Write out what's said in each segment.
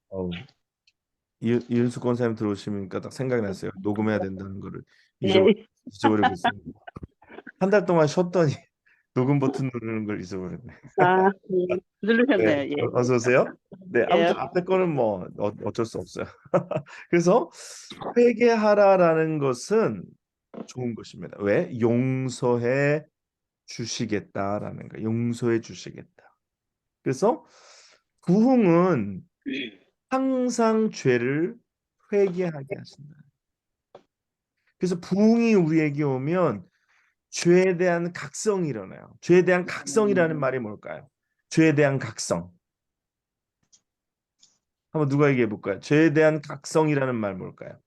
어우, 이윤수 권사님 들어오시니까 딱 생각이 났어요. 녹음해야 된다는 거를 네. 잊어버리고 있어요. 한 달 동안 쉬었더니 녹음 버튼 누르는 걸 잊어버렸네. 아, 네, 누르셨네요. 예. 어서 오세요. 네, 예. 아무튼 앞에 거는 뭐 어쩔 수 없어요. 그래서 회개하라라는 것은 좋은 것입니다. 왜? 용서해 주시겠다라는 거. 용서해 주시겠다. 그래서 부흥은 항상 죄를 회개하게 하신다. 그래서 부흥이 우리에게 오면 죄에 대한 각성이 일어나요. 죄에 대한 각성이라는 말이 뭘까요? 죄에 대한 각성. 한번 누가 얘기해 볼까요? 죄에 대한 각성이라는 말 뭘까요?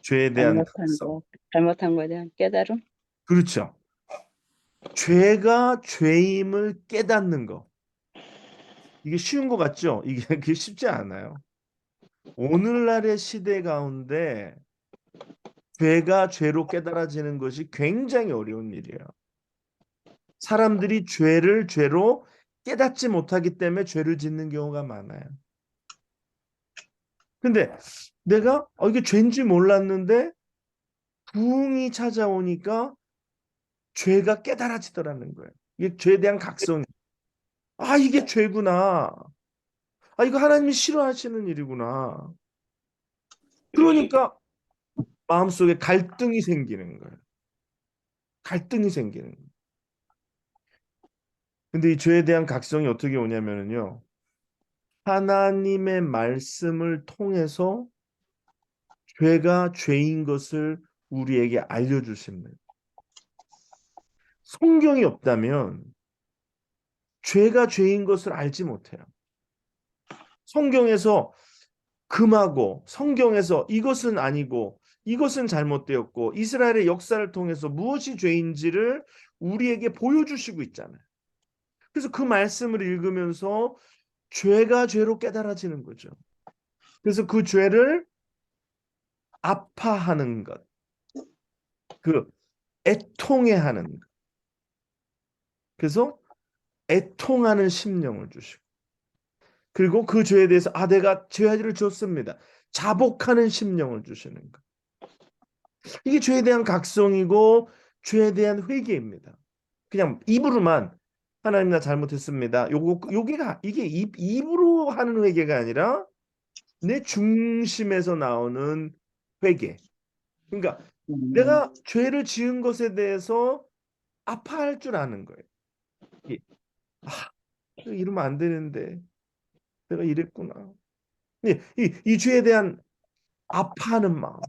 죄에 대한 잘못한 각성. 거, 잘못한 거에 대한 깨달음? 그렇죠. 죄가 죄임을 깨닫는 거. 이게 쉬운 것 같죠? 이게 그게 쉽지 않아요. 오늘날의 시대 가운데 죄가 죄로 깨달아지는 것이 굉장히 어려운 일이에요. 사람들이 죄를 죄로 깨닫지 못하기 때문에 죄를 짓는 경우가 많아요. 근데 내가 이게 죄인지 몰랐는데 부흥이 찾아오니까 죄가 깨달아지더라는 거예요. 이게 죄에 대한 각성이. 아, 이게 죄구나. 아, 이거 하나님이 싫어하시는 일이구나. 그러니까 마음속에 갈등이 생기는 거예요. 갈등이 생기는 거예요. 근데 이 죄에 대한 각성이 어떻게 오냐면요. 하나님의 말씀을 통해서 죄가 죄인 것을 우리에게 알려주십니다. 성경이 없다면 죄가 죄인 것을 알지 못해요. 성경에서 금하고 성경에서 이것은 아니고 이것은 잘못되었고 이스라엘의 역사를 통해서 무엇이 죄인지를 우리에게 보여주시고 있잖아요. 그래서 그 말씀을 읽으면서 죄가 죄로 깨달아지는 거죠. 그래서 그 죄를 아파하는 것, 그 애통해하는 것. 그래서 애통하는 심령을 주시고 그리고 그 죄에 대해서 내가 죄를 졌습니다. 자복하는 심령을 주시는 것. 이게 죄에 대한 각성이고 죄에 대한 회개입니다. 그냥 입으로만 하나님 나 잘못했습니다. 요게가 이게 입으로 하는 회개가 아니라 내 중심에서 나오는 회개. 그러니까 음, 내가 죄를 지은 것에 대해서 아파할 줄 아는 거예요. 이- 아, 이러면 안 되는데 내가 이랬구나. 이 죄에 대한 아파하는 마음.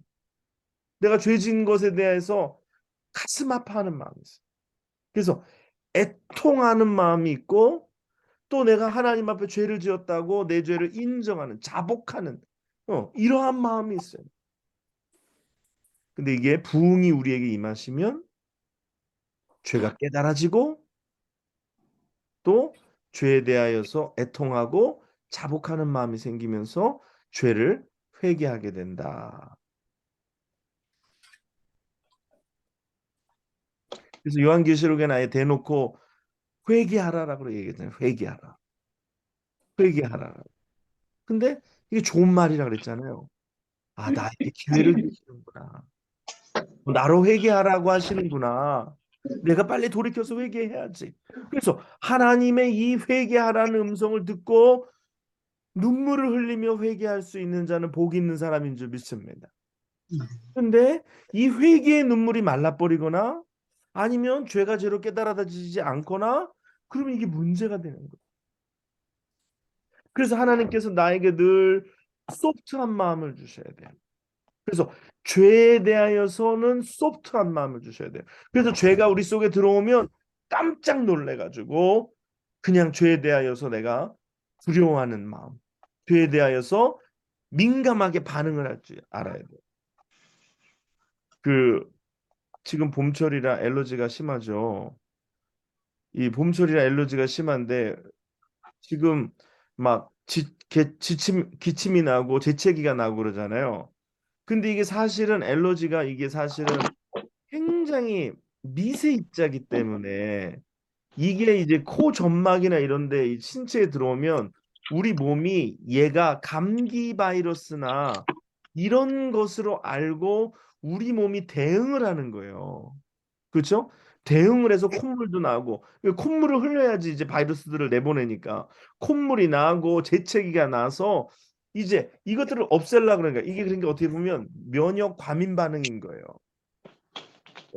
내가 죄 지은 것에 대해서 가슴 아파하는 마음이 있어요. 그래서 애통하는 마음이 있고 또 내가 하나님 앞에 죄를 지었다고 내 죄를 인정하는 자복하는 이러한 마음이 있어요. 근데 이게 부흥이 우리에게 임하시면 죄가 깨달아지고 또 죄에 대하여서 애통하고 자복하는 마음이 생기면서 죄를 회개하게 된다. 그래서 요한계시록에는 아예 대놓고 회개하라라고 얘기했잖아요. 회개하라. 회개하라. 근데 이게 좋은 말이라 그랬잖아요. 나에게 기회를 주시는구나. 나로 회개하라고 하시는구나. 내가 빨리 돌이켜서 회개해야지. 그래서 하나님의 이 회개하라는 음성을 듣고 눈물을 흘리며 회개할 수 있는 자는 복 있는 사람인 줄 믿습니다. 근데 이 회개의 눈물이 말라버리거나 아니면 죄가 죄로 깨달아지지 않거나 그러면 이게 문제가 되는 거예요. 그래서 하나님께서 나에게 늘 소프트한 마음을 주셔야 돼요. 그래서 죄에 대하여서는 소프트한 마음을 주셔야 돼요. 그래서 죄가 우리 속에 들어오면 깜짝 놀래가지고 그냥 죄에 대하여서 내가 두려워하는 마음, 죄에 대하여서 민감하게 반응을 할 줄 알아야 돼요. 그 지금 봄철이라 엘러지가 심하죠. 이 봄철이라 엘러지가 심한데 지금 막 기침이 나고 재채기가 나고 그러잖아요. 근데 이게 사실은 엘러지가 이게 사실은 굉장히 미세 입자기 때문에 이게 이제 코 점막이나 이런 데 이 신체에 들어오면 우리 몸이 얘가 감기 바이러스나 이런 것으로 알고 우리 몸이 대응을 하는 거예요. 그렇죠? 대응을 해서 콧물도 나고 콧물을 흘려야지 이제 바이러스들을 내보내니까 콧물이 나고 재채기가 나서 이제 이것들을 없애려고 그러니까 이게 그러니까 어떻게 보면 면역 과민 반응인 거예요.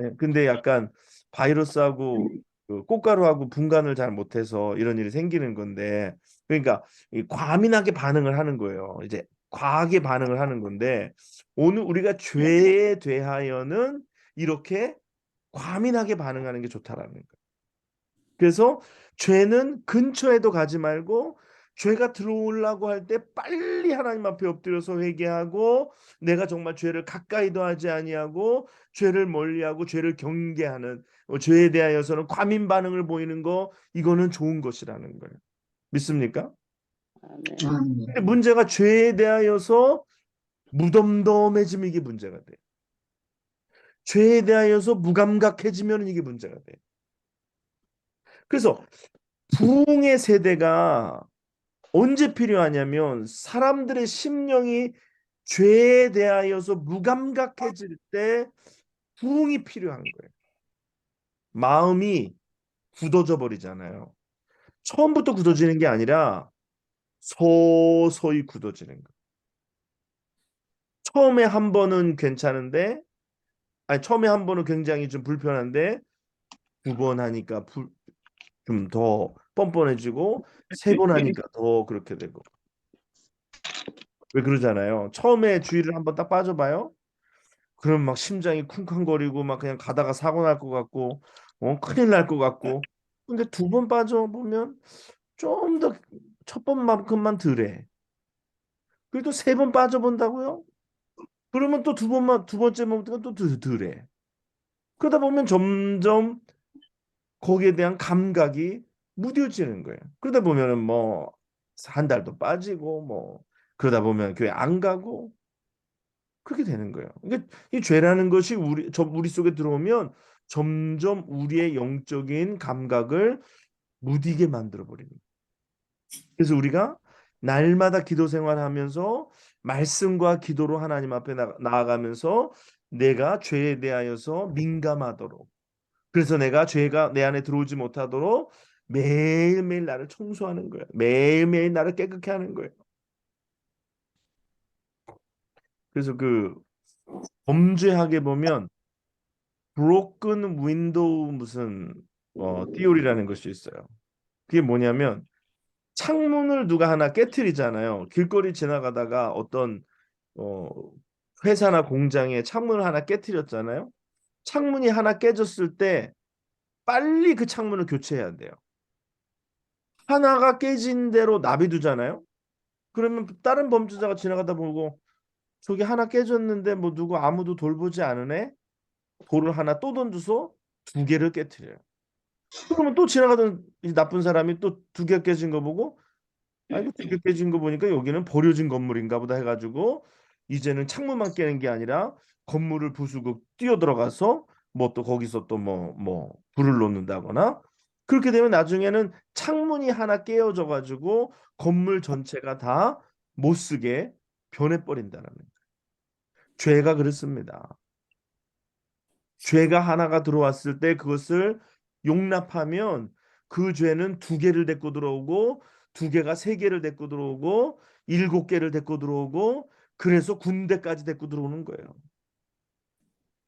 예, 근데 약간 바이러스하고 그 꽃가루하고 분간을 잘 못해서 이런 일이 생기는 건데 그러니까 이 과민하게 반응을 하는 거예요. 이제 과하게 반응을 하는 건데 오늘 우리가 죄에 대하여는 이렇게 과민하게 반응하는 게 좋다라는 거예요. 그래서 죄는 근처에도 가지 말고 죄가 들어오려고 할 때 빨리 하나님 앞에 엎드려서 회개하고 내가 정말 죄를 가까이도 하지 아니하고 죄를 멀리하고 죄를 경계하는 죄에 대하여서는 과민 반응을 보이는 거 이거는 좋은 것이라는 거예요. 믿습니까? 아멘. 근데 문제가 죄에 대하여서 무덤덤해지면 이게 문제가 돼. 죄에 대하여서 무감각해지면 이게 문제가 돼. 그래서 부흥의 세대가 언제 필요하냐면 사람들의 심령이 죄에 대하여서 무감각해질 때 부흥이 필요한 거예요. 마음이 굳어져 버리잖아요. 처음부터 굳어지는 게 아니라 서서히 굳어지는 거예요. 처음에 한 번은 괜찮은데, 아니 처음에 한 번은 굉장히 좀 불편한데 두 번 하니까 좀 더 뻔뻔해지고 세 번 하니까 더 그렇게 되고. 왜 그러잖아요. 처음에 주의를 한번 딱 빠져봐요. 그럼 막 심장이 쿵쾅거리고 막 그냥 가다가 사고 날 것 같고 큰일 날 것 같고 근데 두 번 빠져보면 좀 더 첫 번만큼만 덜해. 그래도 세 번 빠져본다고요? 그러면 또 두 번째 먹다가 또 덜해. 그러다 보면 점점 거기에 대한 감각이 무뎌지는 거예요. 그러다 보면은 뭐 한 달도 빠지고 뭐 그러다 보면 교회 안 가고 그렇게 되는 거예요. 이게 이 죄라는 것이 우리 속에 들어오면 점점 우리의 영적인 감각을 무디게 만들어 버립니다. 그래서 우리가 날마다 기도 생활하면서 말씀과 기도로 하나님 앞에 나아가면서 내가 죄에 대하여서 민감하도록 그래서 내가 죄가 내 안에 들어오지 못하도록 매일매일 나를 청소하는 거예요. 매일매일 나를 깨끗게 하는 거예요. 그래서 그 범죄하게 보면 브로큰 윈도우 무슨 띠오리라는 것이 있어요. 그게 뭐냐면 창문을 누가 하나 깨트리잖아요. 길거리 지나가다가 어떤 어, 회사나 공장에 창문을 하나 깨트렸잖아요. 창문이 하나 깨졌을 때 빨리 그 창문을 교체해야 돼요. 하나가 깨진 대로 놔비두잖아요. 그러면 다른 범죄자가 지나가다 보고 저기 하나 깨졌는데 뭐 누구 아무도 돌보지 않으네. 돌을 하나 또 던져서 두 개를 깨트려요. 그러면 또 지나가던 이 나쁜 사람이 또 두 개 깨진 거 보고 아 이거 두 개 깨진 거 보니까 여기는 버려진 건물인가 보다 해가지고 이제는 창문만 깨는 게 아니라 건물을 부수고 뛰어 들어가서 뭐 또 거기서 또 뭐 불을 놓는다거나 그렇게 되면 나중에는 창문이 하나 깨어져 가지고 건물 전체가 다 못 쓰게 변해버린다는 거예요. 죄가 그렇습니다. 죄가 하나가 들어왔을 때 그것을 용납하면 그 죄는 두 개를 데리고 들어오고 두 개가 세 개를 데리고 들어오고 일곱 개를 데리고 들어오고 그래서 군대까지 데리고 들어오는 거예요.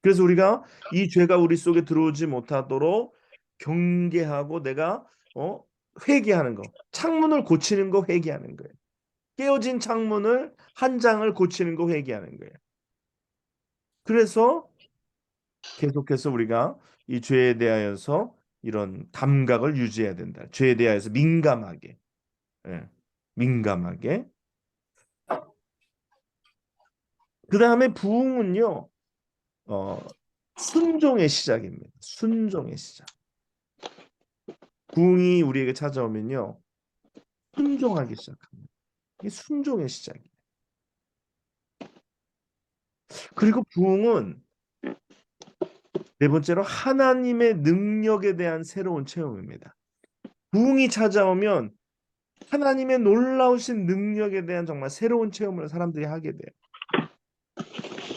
그래서 우리가 이 죄가 우리 속에 들어오지 못하도록 경계하고 내가 어 회개하는 거. 창문을 고치는 거 회개하는 거예요. 깨어진 창문을 한 장을 고치는 거 회개하는 거예요. 그래서 계속해서 우리가 이 죄에 대하여서 이런 감각을 유지해야 된다. 죄에 대하여서 민감하게, 예, 민감하게. 그 다음에 부흥은요, 어, 순종의 시작입니다. 순종의 시작. 부흥이 우리에게 찾아오면요, 순종하기 시작합니다. 이게 순종의 시작이에요. 그리고 부흥은 네 번째로 하나님의 능력에 대한 새로운 체험입니다. 부흥이 찾아오면 하나님의 놀라우신 능력에 대한 정말 새로운 체험을 사람들이 하게 돼요.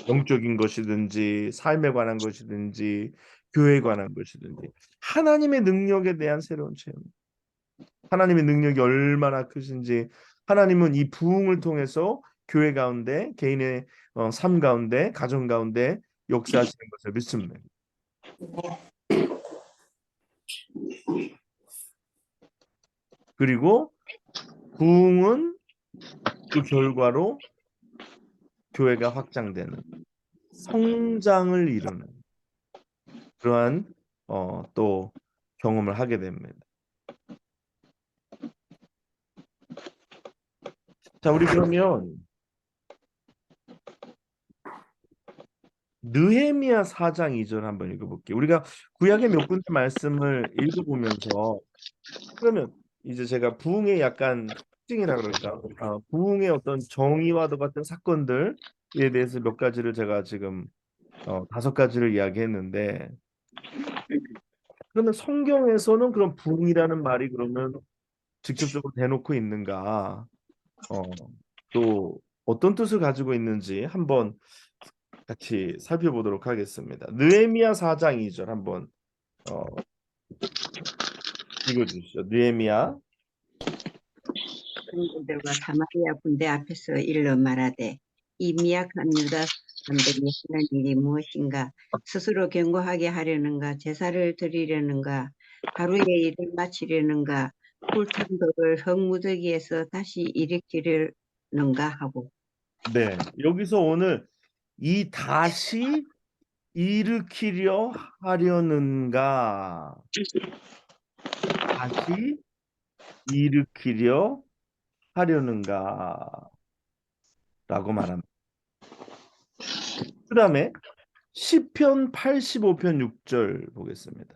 영적인 것이든지 삶에 관한 것이든지 교회에 관한 것이든지 하나님의 능력에 대한 새로운 체험. 하나님의 능력이 얼마나 크신지 하나님은 이 부흥을 통해서 교회 가운데 개인의 삶 가운데 가정 가운데 역사하시는 것을 믿습니다. 그리고 부흥은 그 결과로 교회가 확장되는 성장을 이루는 그러한 또 경험을 하게 됩니다. 자, 우리 그러면 느헤미야 4장 2절 한번 읽어볼게요. 우리가 구약의 몇 군데 말씀을 읽어보면서 그러면 이제 제가 부흥의 약간 특징이라 그럴까? 부흥의 어떤 정의와도 같은 사건들에 대해서 몇 가지를 제가 지금 5가지를 이야기했는데 그러면 성경에서는 그런 부흥이라는 말이 그러면 직접적으로 대놓고 있는가? 어, 또 어떤 뜻을 가지고 있는지 한번 같이 살펴보도록 하겠습니다. 느헤미야 4장 2절 한번 어, 읽어주시죠. 느헤미야. 그들과 사마리아 군대 앞에서 일러 말하되 이 미약한 유다 사람들이 하는 일이 무엇인가? 스스로 견고하게 하려는가? 제사를 드리려는가? 하루의 일을 마치려는가? 불탄 돌을 흙무더기에서 다시 일으키려는가 하고. 네, 여기서 오늘 이 다시 일으키려 하려는가? 다시 일으키려 하려는가? 라고 말합니다. 그 다음에 시편 85편 6절 보겠습니다.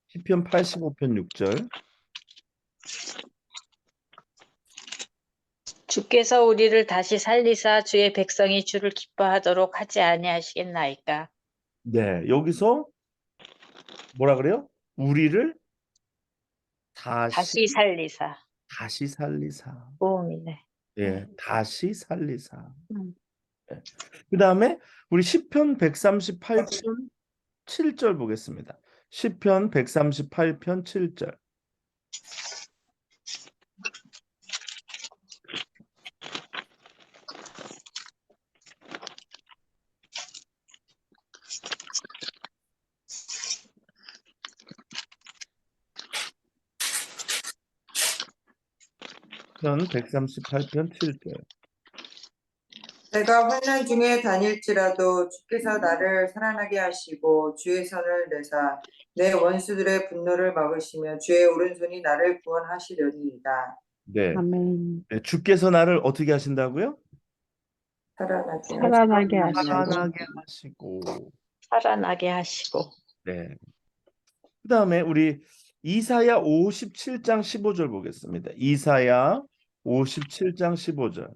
시편 85편 6절. 주께서 우리를 다시 살리사 주의 백성이 주를 기뻐하도록 하지 아니하시겠나이까. 네, 여기서 뭐라 그래요? 우리를 다시 살리사. 다시 살리사. 보험이네. 예, 다시 살리사. 음. 예. 그다음에 우리 시편 138편 7절 보겠습니다. 시편 138편 7절. 편 138편 7절. 내가 환난 중에 다닐지라도 주께서 나를 살아나게 하시고 주의 손을 내사 내 원수들의 분노를 막으시며 주의 오른손이 나를 구원하시려니이다. 네. 아멘. 네, 주께서 나를 어떻게 하신다고요? 살아나게 하시고. 살아나게 하시고. 살아나게 하시고. 네. 그다음에 우리 이사야 57장 15절 보겠습니다. 이사야 57장 15절.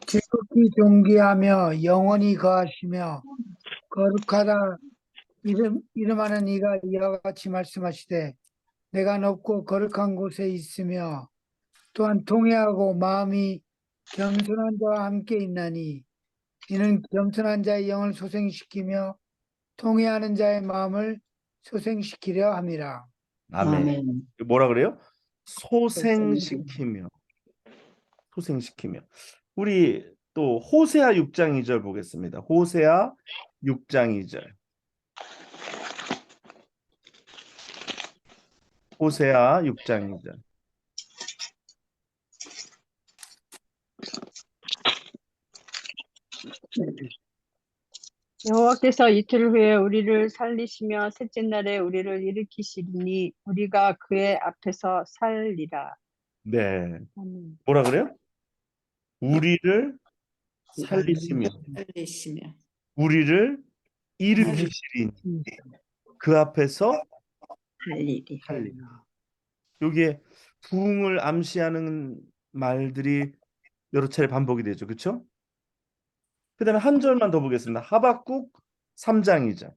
지극히 존귀하며 영원히 거하시며 거룩하다 이름하는 이가 이와 같이 말씀하시되 내가 높고 거룩한 곳에 있으며 또한 통회하고 마음이 겸손한 자와 함께 있나니 이는 겸손한 자의 영을 소생시키며 통회하는 자의 마음을 소생시키려 함이라. 아멘. 뭐라 그래요? 소생시키며. 소생시키며. 우리 또 호세아 6장 2절 보겠습니다. 호세아 6장 2절. 호세아 6장 2절. 여호와께서 이틀 후에 우리를 살리시며 셋째 날에 우리를 일으키시리니 우리가 그의 앞에서 살리라. 네. 아멘. 뭐라 그래요? 우리를 살리시며 살리시며 우리를 일으키시리니 그 앞에서 할 일이. 살리라. 여기에 부흥을 암시하는 말들이 여러 차례 반복이 되죠. 그렇죠? 그다음에 한 절만 더 보겠습니다. 하박국 3장이죠.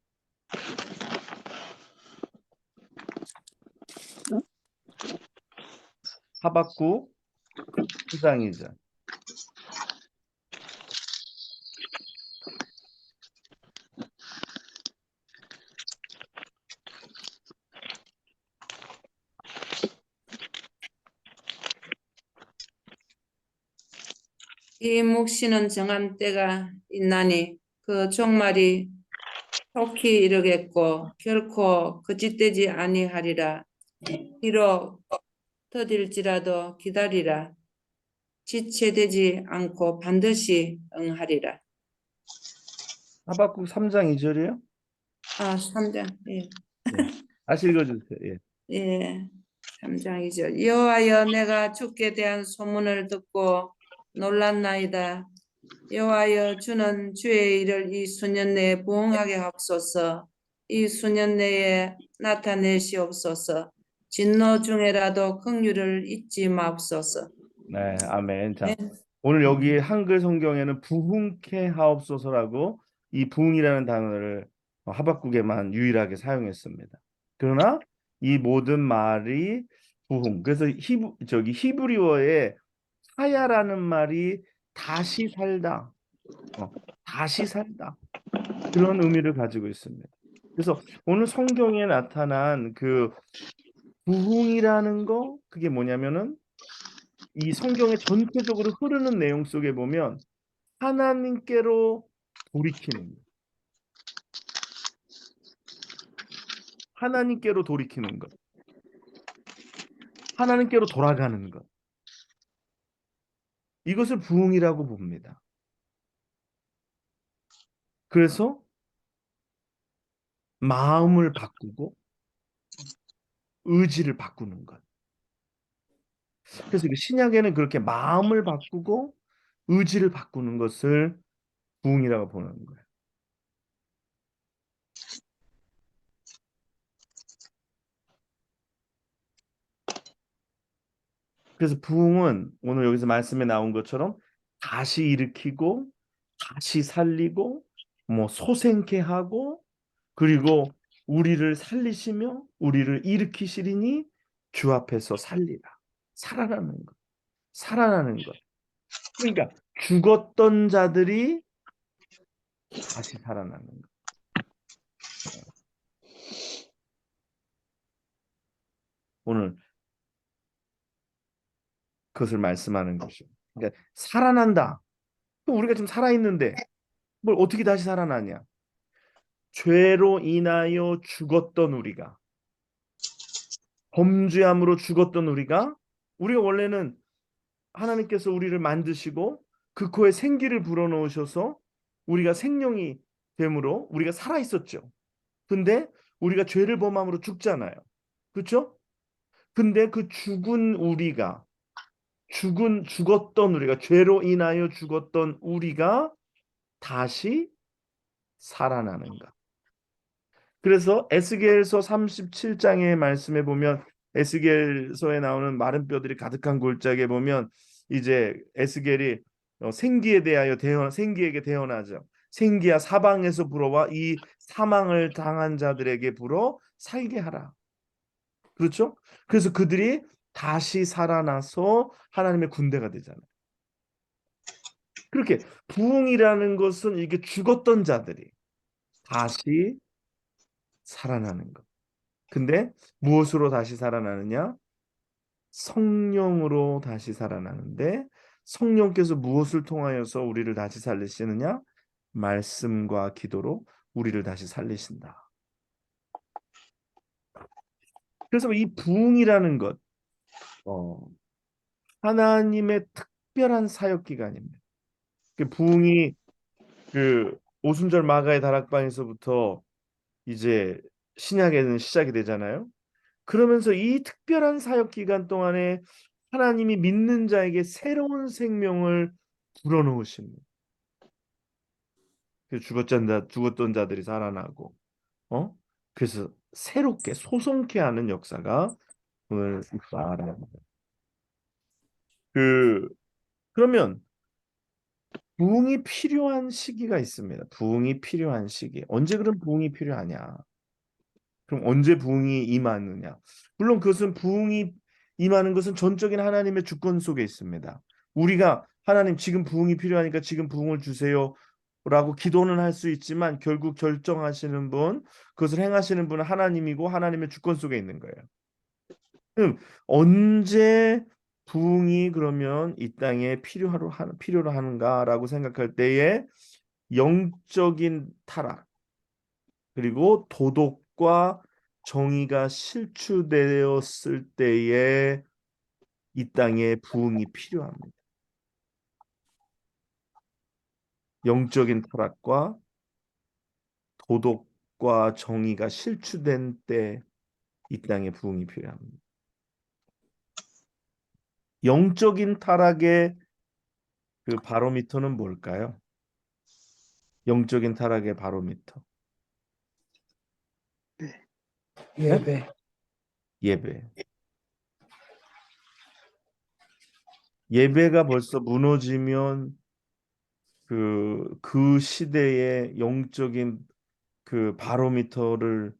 하박국 3장이죠. 이 묵시는 정한 때가 있나니 그 종말이 속히 이르겠고 결코 거짓되지 아니하리라. 비록 더딜지라도 기다리라. 지체되지 않고 반드시 응하리라. 하박국 3장 2절이에요? 아, 3장. 예. 다시 읽어주세요. 예. 예. 3장 2절. 여호와여 내가 주께 대한 소문을 듣고 놀랐나이다. 여호와여 주는 주의 일을 이 수년 내에 부응하게 하옵소서. 이 수년 내에 나타내시옵소서. 진노 중에라도 긍휼을 잊지 마옵소서. 네, 아멘. 자, 네. 오늘 여기 한글 성경에는 부흥케 하옵소서라고 이 부흥이라는 단어를 하박국에만 유일하게 사용했습니다. 그러나 이 모든 말이 부흥. 그래서 히브리어에 하야라는 말이 다시 살다, 다시 살다 그런 의미를 가지고 있습니다. 그래서 오늘 성경에 나타난 그 부흥이라는 거 그게 뭐냐면은 이 성경의 전체적으로 흐르는 내용 속에 보면 하나님께로 돌이키는 것, 하나님께로 돌이키는 것, 하나님께로 돌아가는 것. 이것을 부흥이라고 봅니다. 그래서 마음을 바꾸고 의지를 바꾸는 것. 그래서 신약에는 그렇게 마음을 바꾸고 의지를 바꾸는 것을 부흥이라고 보는 거예요. 그래서 부흥은 오늘 여기서 말씀에 나온 것처럼 다시 일으키고 다시 살리고 뭐 소생케 하고 그리고 우리를 살리시며 우리를 일으키시리니 주 앞에서 살리라. 살아나는 것. 살아나는 것. 그러니까 죽었던 자들이 다시 살아나는 것. 오늘 그것을 말씀하는 것이죠. 그러니까 살아난다. 우리가 지금 살아있는데 뭘 어떻게 다시 살아나냐? 죄로 인하여 죽었던 우리가 범죄함으로 죽었던 우리가 원래는 하나님께서 우리를 만드시고 그 코에 생기를 불어넣으셔서 우리가 생명이 됨으로 우리가 살아 있었죠. 근데 우리가 죄를 범함으로 죽잖아요. 그렇죠? 근데 그 죽었던 우리가 죄로 인하여 죽었던 우리가 다시 살아나는가? 그래서 에스겔서 37장의 말씀에 보면 에스겔서에 나오는 마른 뼈들이 가득한 골짜기에 보면 이제 에스겔이 생기에게 대언하죠. 생기야 사방에서 불어와 이 사망을 당한 자들에게 불어 살게 하라. 그렇죠? 그래서 그들이 다시 살아나서 하나님의 군대가 되잖아요. 그렇게 부흥이라는 것은 이게 죽었던 자들이 다시 살아나는 것. 근데 무엇으로 다시 살아나느냐? 성령으로 다시 살아나는데 성령께서 무엇을 통하여서 우리를 다시 살리시느냐? 말씀과 기도로 우리를 다시 살리신다. 그래서 이 부흥이라는 것, 하나님의 특별한 사역 기간입니다. 그 부흥이 그 오순절 마가의 다락방에서부터 이제 신약에는 시작이 되잖아요. 그러면서 이 특별한 사역 기간 동안에 하나님이 믿는 자에게 새로운 생명을 불어넣으십니다. 그 죽었던 자들이 살아나고, 그래서 새롭게 소송케 하는 역사가 오늘 있다라는 거예요. 그러면 부흥이 필요한 시기가 있습니다. 부흥이 필요한 시기. 언제 그런 부흥이 필요하냐? 그럼 언제 부흥이 임하느냐? 물론 그것은 부흥이 임하는 것은 전적인 하나님의 주권 속에 있습니다. 우리가 하나님 지금 부흥이 필요하니까 지금 부흥을 주세요라고 기도는 할 수 있지만 결국 결정하시는 분, 그것을 행하시는 분은 하나님이고 하나님의 주권 속에 있는 거예요. 그럼 언제 부흥이 그러면 이 땅에 필요로 하는가라고 생각할 때에 영적인 타락 그리고 도덕과 정의가 실추되었을 때에 이 땅에 부흥이 필요합니다. 영적인 타락과 도덕과 정의가 실추된 때 이 땅에 부흥이 필요합니다. 영적인 타락의 그 바로미터는 뭘까요? 영적인 타락의 바로미터. 예배. 예배. 예배가 벌써 무너지면 그 시대의 영적인 그 바로미터를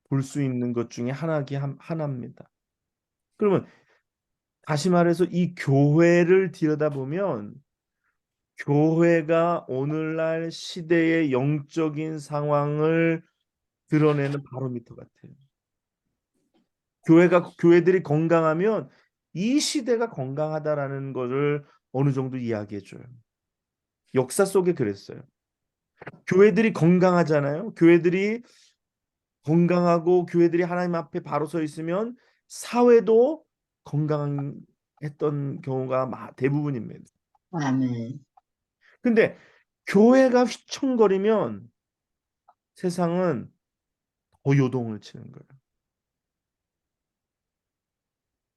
볼 수 있는 것 중에 하나입니다. 그러면 다시 말해서 이 교회를 들여다보면 교회가 오늘날 시대의 영적인 상황을 드러내는 바로미터 같아요. 교회들이 건강하면 이 시대가 건강하다라는 것을 어느 정도 이야기해 줘요. 역사 속에 그랬어요. 교회들이 건강하잖아요. 교회들이 건강하고 교회들이 하나님 앞에 바로 서 있으면 사회도 건강했던 경우가 대부분입니다. 아멘. 근데 교회가 휘청거리면 세상은 더 요동을 치는 거예요.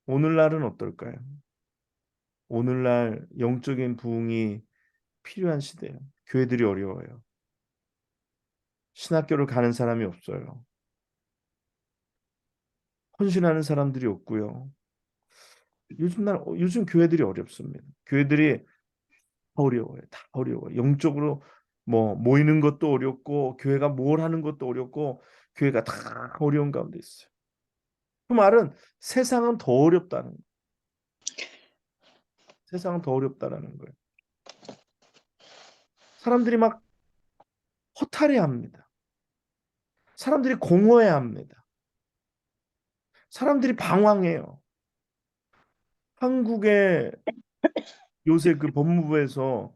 오늘날은 어떨까요? 오늘날 영적인 부흥이 필요한 시대예요. 교회들이 어려워요. 신학교를 가는 사람이 없어요. 헌신하는 사람들이 없고요. 요즘 교회들이 어렵습니다. 교회들이 어려워요. 다 어려워요. 영적으로 뭐 모이는 것도 어렵고 교회가 뭘 하는 것도 어렵고 교회가 다 어려운 가운데 있어요. 그 말은 세상은 더 어렵다는 거예요. 세상은 더 어렵다라는 거예요. 사람들이 막 허탈해합니다. 사람들이 공허해합니다. 사람들이 방황해요. 한국의 요새 그 법무부에서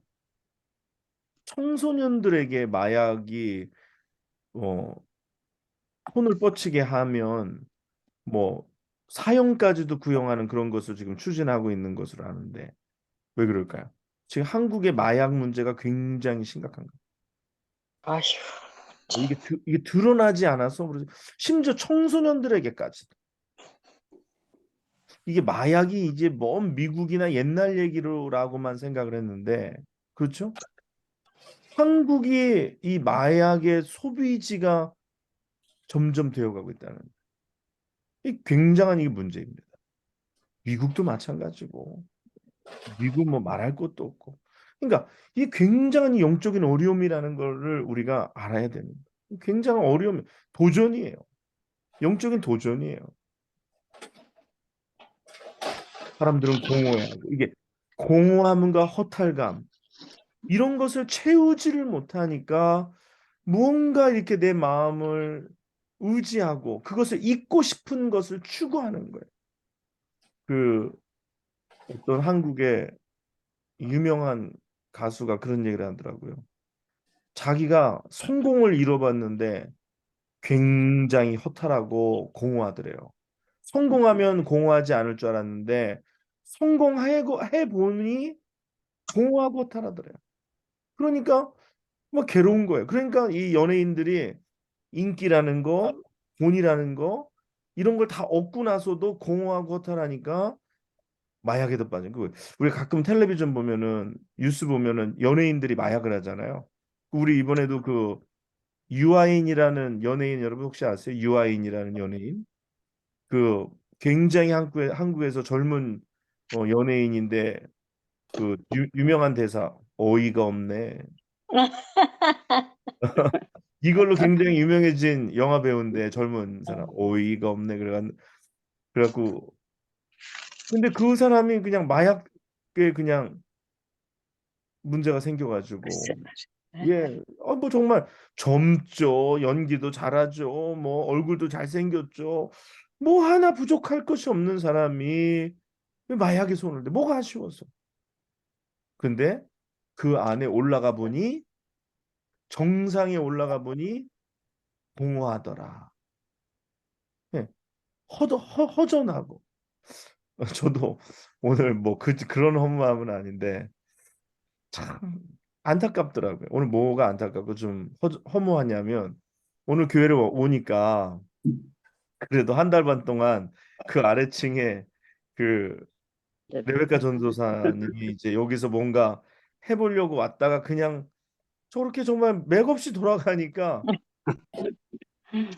청소년들에게 마약이 손을 뻗치게 하면 뭐 사형까지도 구형하는 그런 것을 지금 추진하고 있는 것으로 아는데 왜 그럴까요? 지금 한국의 마약 문제가 굉장히 심각한 거예요. 아휴, 이게 드러나지 않아서 그러지. 심지어 청소년들에게까지도. 이게 마약이 이제 먼 미국이나 옛날 얘기로라고만 생각을 했는데 그렇죠? 한국이 이 마약의 소비지가 점점 되어가고 있다는 이 굉장한 이게 문제입니다. 미국도 마찬가지고 미국 뭐 말할 것도 없고 그러니까 이 굉장한 영적인 어려움이라는 거를 우리가 알아야 됩니다. 굉장한 어려움, 도전이에요. 영적인 도전이에요. 사람들은 공허해하고 이게 공허함과 허탈감 이런 것을 채우지를 못하니까 무언가 이렇게 내 마음을 의지하고 그것을 잊고 싶은 것을 추구하는 거예요. 그 어떤 한국의 유명한 가수가 그런 얘기를 하더라고요. 자기가 성공을 이뤄봤는데 굉장히 허탈하고 공허하더래요. 성공하면 공허하지 않을 줄 알았는데 성공해보니 공허하고 허탈하더래요. 그러니까 뭐 괴로운 거예요. 그러니까 이 연예인들이 인기라는 거, 돈이라는 거 이런 걸 다 얻고 나서도 공허하고 허탈하니까 마약에도 빠진 거. 우리가 가끔 텔레비전 보면은 뉴스 보면은 연예인들이 마약을 하잖아요. 우리 이번에도 그 유아인이라는 연예인 여러분 혹시 아세요? 유아인이라는 연예인. 그 굉장히 한국에서 젊은 연예인인데 그 유명한 대사 어이가 없네. 이걸로 굉장히 유명해진 영화 배우인데 젊은 사람 어이가 없네 그래갖고 근데 그 사람이 그냥 마약에 그냥 문제가 생겨가지고 글쎄 예, 뭐 정말 젊죠, 연기도 잘하죠, 뭐 얼굴도 잘생겼죠, 뭐 하나 부족할 것이 없는 사람이 왜 마약에 손을 대? 뭐가 아쉬워서? 근데 그 안에 올라가 보니 정상에 올라가 보니 공허하더라. 예, 허전하고. 저도 오늘 뭐 그런 허무함은 아닌데 참 안타깝더라고요. 오늘 뭐가 안타깝고 좀 허무하냐면 오늘 교회를 오니까 그래도 한 달 반 동안 그 아래층에 그 레베카 전도사님이 이제 여기서 뭔가 해보려고 왔다가 그냥 저렇게 정말 맥없이 돌아가니까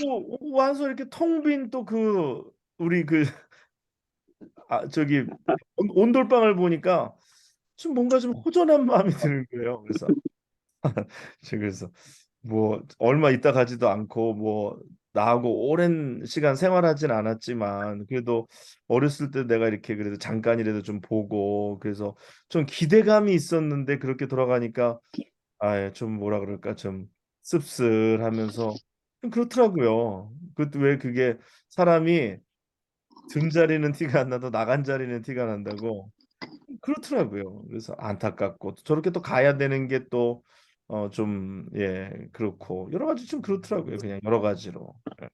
또 와서 이렇게 텅 빈 또 그 우리 그 저기 온돌방을 보니까 좀 뭔가 좀 허전한 마음이 드는 거예요. 그래서 뭐 얼마 있다 가지도 않고 뭐 나하고 오랜 시간 생활하진 않았지만 그래도 어렸을 때 내가 이렇게 그래도 잠깐이라도 좀 보고 그래서 좀 기대감이 있었는데 그렇게 돌아가니까 좀 뭐라 그럴까 좀 씁쓸하면서 좀 그렇더라고요. 그것도 왜 그게 사람이 든 자리는 티가 안 나도 나간 자리는 티가 난다고 그렇더라고요. 그래서 안타깝고 저렇게 또 가야 되는 게 또 좀 그렇고 여러 가지 좀 그렇더라고요. 그냥 여러 가지로. 예.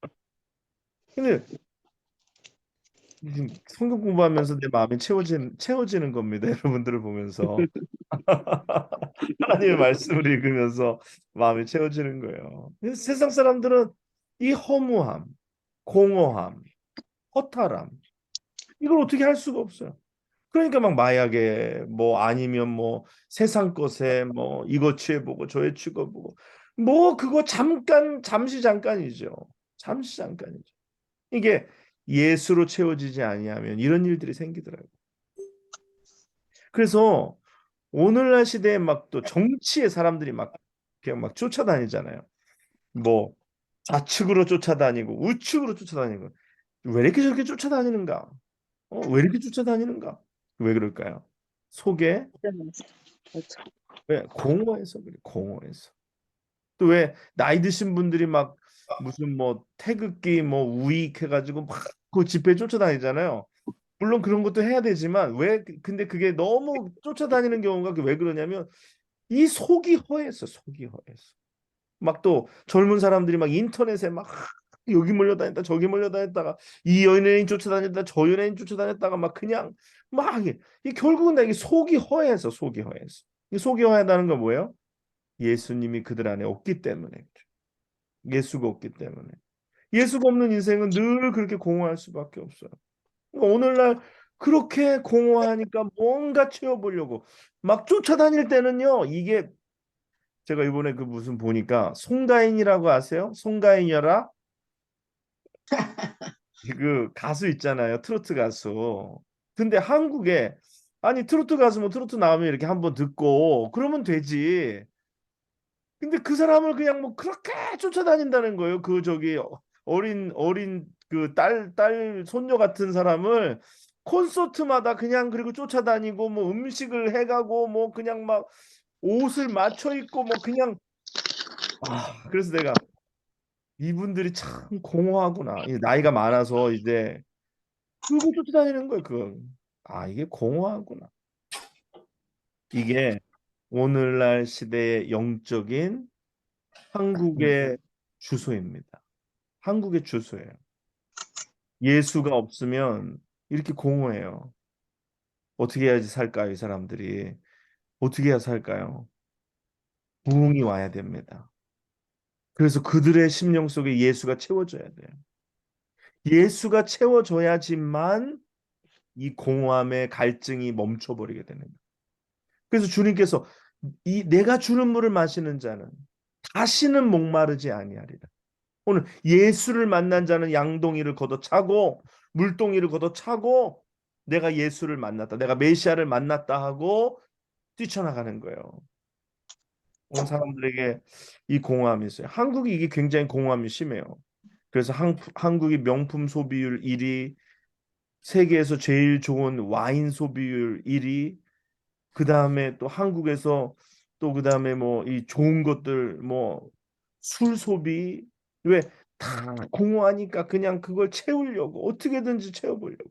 근데 지금 성경 공부하면서 내 마음이 채워지는 겁니다. 여러분들을 보면서 하나님의 말씀을 읽으면서 마음이 채워지는 거예요. 그래서 세상 사람들은 이 허무함, 공허함, 허탈함 이걸 어떻게 할 수가 없어요. 그러니까 막 마약에 뭐 아니면 뭐 세상 것에 뭐 이거 취해보고 저에 취해보고 뭐 그거 잠시 잠깐이죠. 잠시 잠깐이죠. 이게 예수로 채워지지 아니하면 이런 일들이 생기더라고요. 그래서 오늘날 시대에 막 또 정치에 사람들이 막 그냥 막 쫓아다니잖아요. 뭐 좌측으로 쫓아다니고 우측으로 쫓아다니고 왜 이렇게 저렇게 쫓아다니는가? 왜 이렇게 쫓아다니는가? 왜 그럴까요? 속에 그렇죠. 왜 공허해서 그래 공허해서 또 왜 나이 드신 분들이 막 무슨 뭐 태극기 뭐 우익 해가지고 막 그 집회 쫓아다니잖아요. 물론 그런 것도 해야 되지만 왜 근데 그게 너무 쫓아다니는 경우가 왜 그러냐면 이 속이 허해서 속이 허해서 막 또 젊은 사람들이 막 인터넷에 막 여기 몰려다녔다 저기 몰려다녔다가 이 연예인 쫓아다녔다 저 연예인 쫓아다녔다가 막 그냥 막 이 결국은 다 이게 속이 허해서 속이 허해서 이 속이 허하다는 건 뭐예요? 예수님이 그들 안에 없기 때문에 그렇죠. 예수가 없기 때문에 예수가 없는 인생은 늘 그렇게 공허할 수밖에 없어요. 그러니까 오늘날 그렇게 공허하니까 뭔가 채워보려고 막 쫓아다닐 때는요. 이게 제가 이번에 그 무슨 보니까 송가인이라고 아세요? 송가인이라 그 가수 있잖아요. 트로트 가수. 근데 한국에 아니 트로트 가수 뭐 트로트 나오면 이렇게 한번 듣고 그러면 되지. 근데 그 사람을 그냥 뭐 그렇게 쫓아다닌다는 거예요. 그 저기 어린 그 딸 손녀 같은 사람을 콘서트마다 그냥 그리고 쫓아다니고 뭐 음식을 해가고 뭐 그냥 막 옷을 맞춰 입고 뭐 그냥 그래서 내가 이분들이 참 공허하구나. 이 나이가 많아서 이제 그거 쫓아다니는 거예요. 이게 공허하구나. 이게 오늘날 시대의 영적인 한국의 주소입니다. 한국의 주소예요. 예수가 없으면 이렇게 공허해요. 어떻게 해야지 살까요, 이 사람들이? 어떻게 해야 살까요? 부흥이 와야 됩니다. 그래서 그들의 심령 속에 예수가 채워져야 돼요. 예수가 채워져야지만 이 공허함의 갈증이 멈춰버리게 되는 거예요. 그래서 주님께서 이 내가 주는 물을 마시는 자는 다시는 목마르지 아니하리라. 오늘 예수를 만난 자는 양동이를 걷어차고 물동이를 걷어차고 내가 예수를 만났다, 내가 메시아를 만났다 하고 뛰쳐나가는 거예요. 오늘 사람들에게 이 공허함이 있어요. 한국이 이게 굉장히 공허함이 심해요. 그래서 한국이 명품 소비율 1위, 세계에서 제일 좋은 와인 소비율 1위, 그 다음에 또 한국에서 또 그 다음에 뭐 이 좋은 것들 뭐 술 소비, 왜 다 공허하니까 그냥 그걸 채우려고 어떻게든지 채워보려고.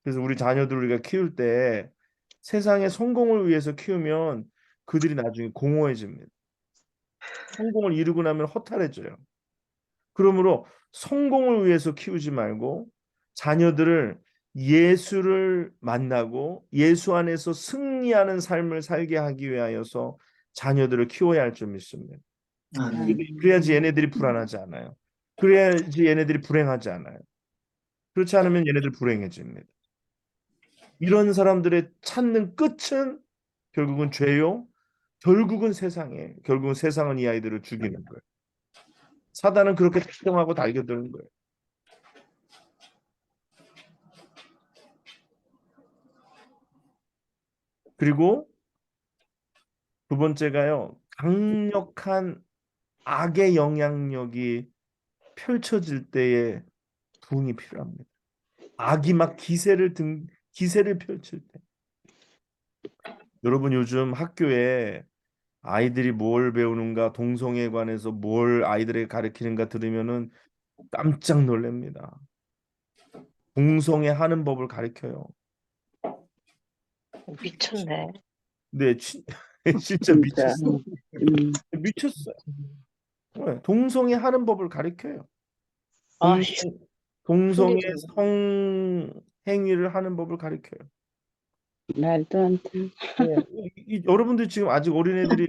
그래서 우리 자녀들 우리가 키울 때 세상의 성공을 위해서 키우면 그들이 나중에 공허해집니다. 성공을 이루고 나면 허탈해져요. 그러므로 성공을 위해서 키우지 말고 자녀들을 예수를 만나고 예수 안에서 승리하는 삶을 살게 하기 위하여서 자녀들을 키워야 할 줄 믿습니다. 그래야지 얘네들이 불안하지 않아요. 그래야지 얘네들이 불행하지 않아요. 그렇지 않으면 얘네들 불행해집니다. 이런 사람들의 찾는 끝은 결국은 죄요. 결국은 세상은 이 아이들을 죽이는 거예요. 사단은 그렇게 특정하고 달겨드는 거예요. 그리고 두 번째가요, 강력한 악의 영향력이 펼쳐질 때에 부흥이 필요합니다. 악이 막 기세를 펼칠 때. 여러분 요즘 학교에 아이들이 뭘 배우는가, 동성애에 관해서 뭘 아이들에게 가르치는가 들으면은 깜짝 놀랍니다. 동성애 하는 법을 가르쳐요. 미쳤네. 네, 진짜 진짜. 미쳤어요. 미쳤어요. 네, 동성애 하는 법을 가르쳐요. 아, 동성애 흉기죠. 성행위를 하는 법을 가르쳐요. 말도 안 돼. 네, 여러분들 지금 아직 어린애들이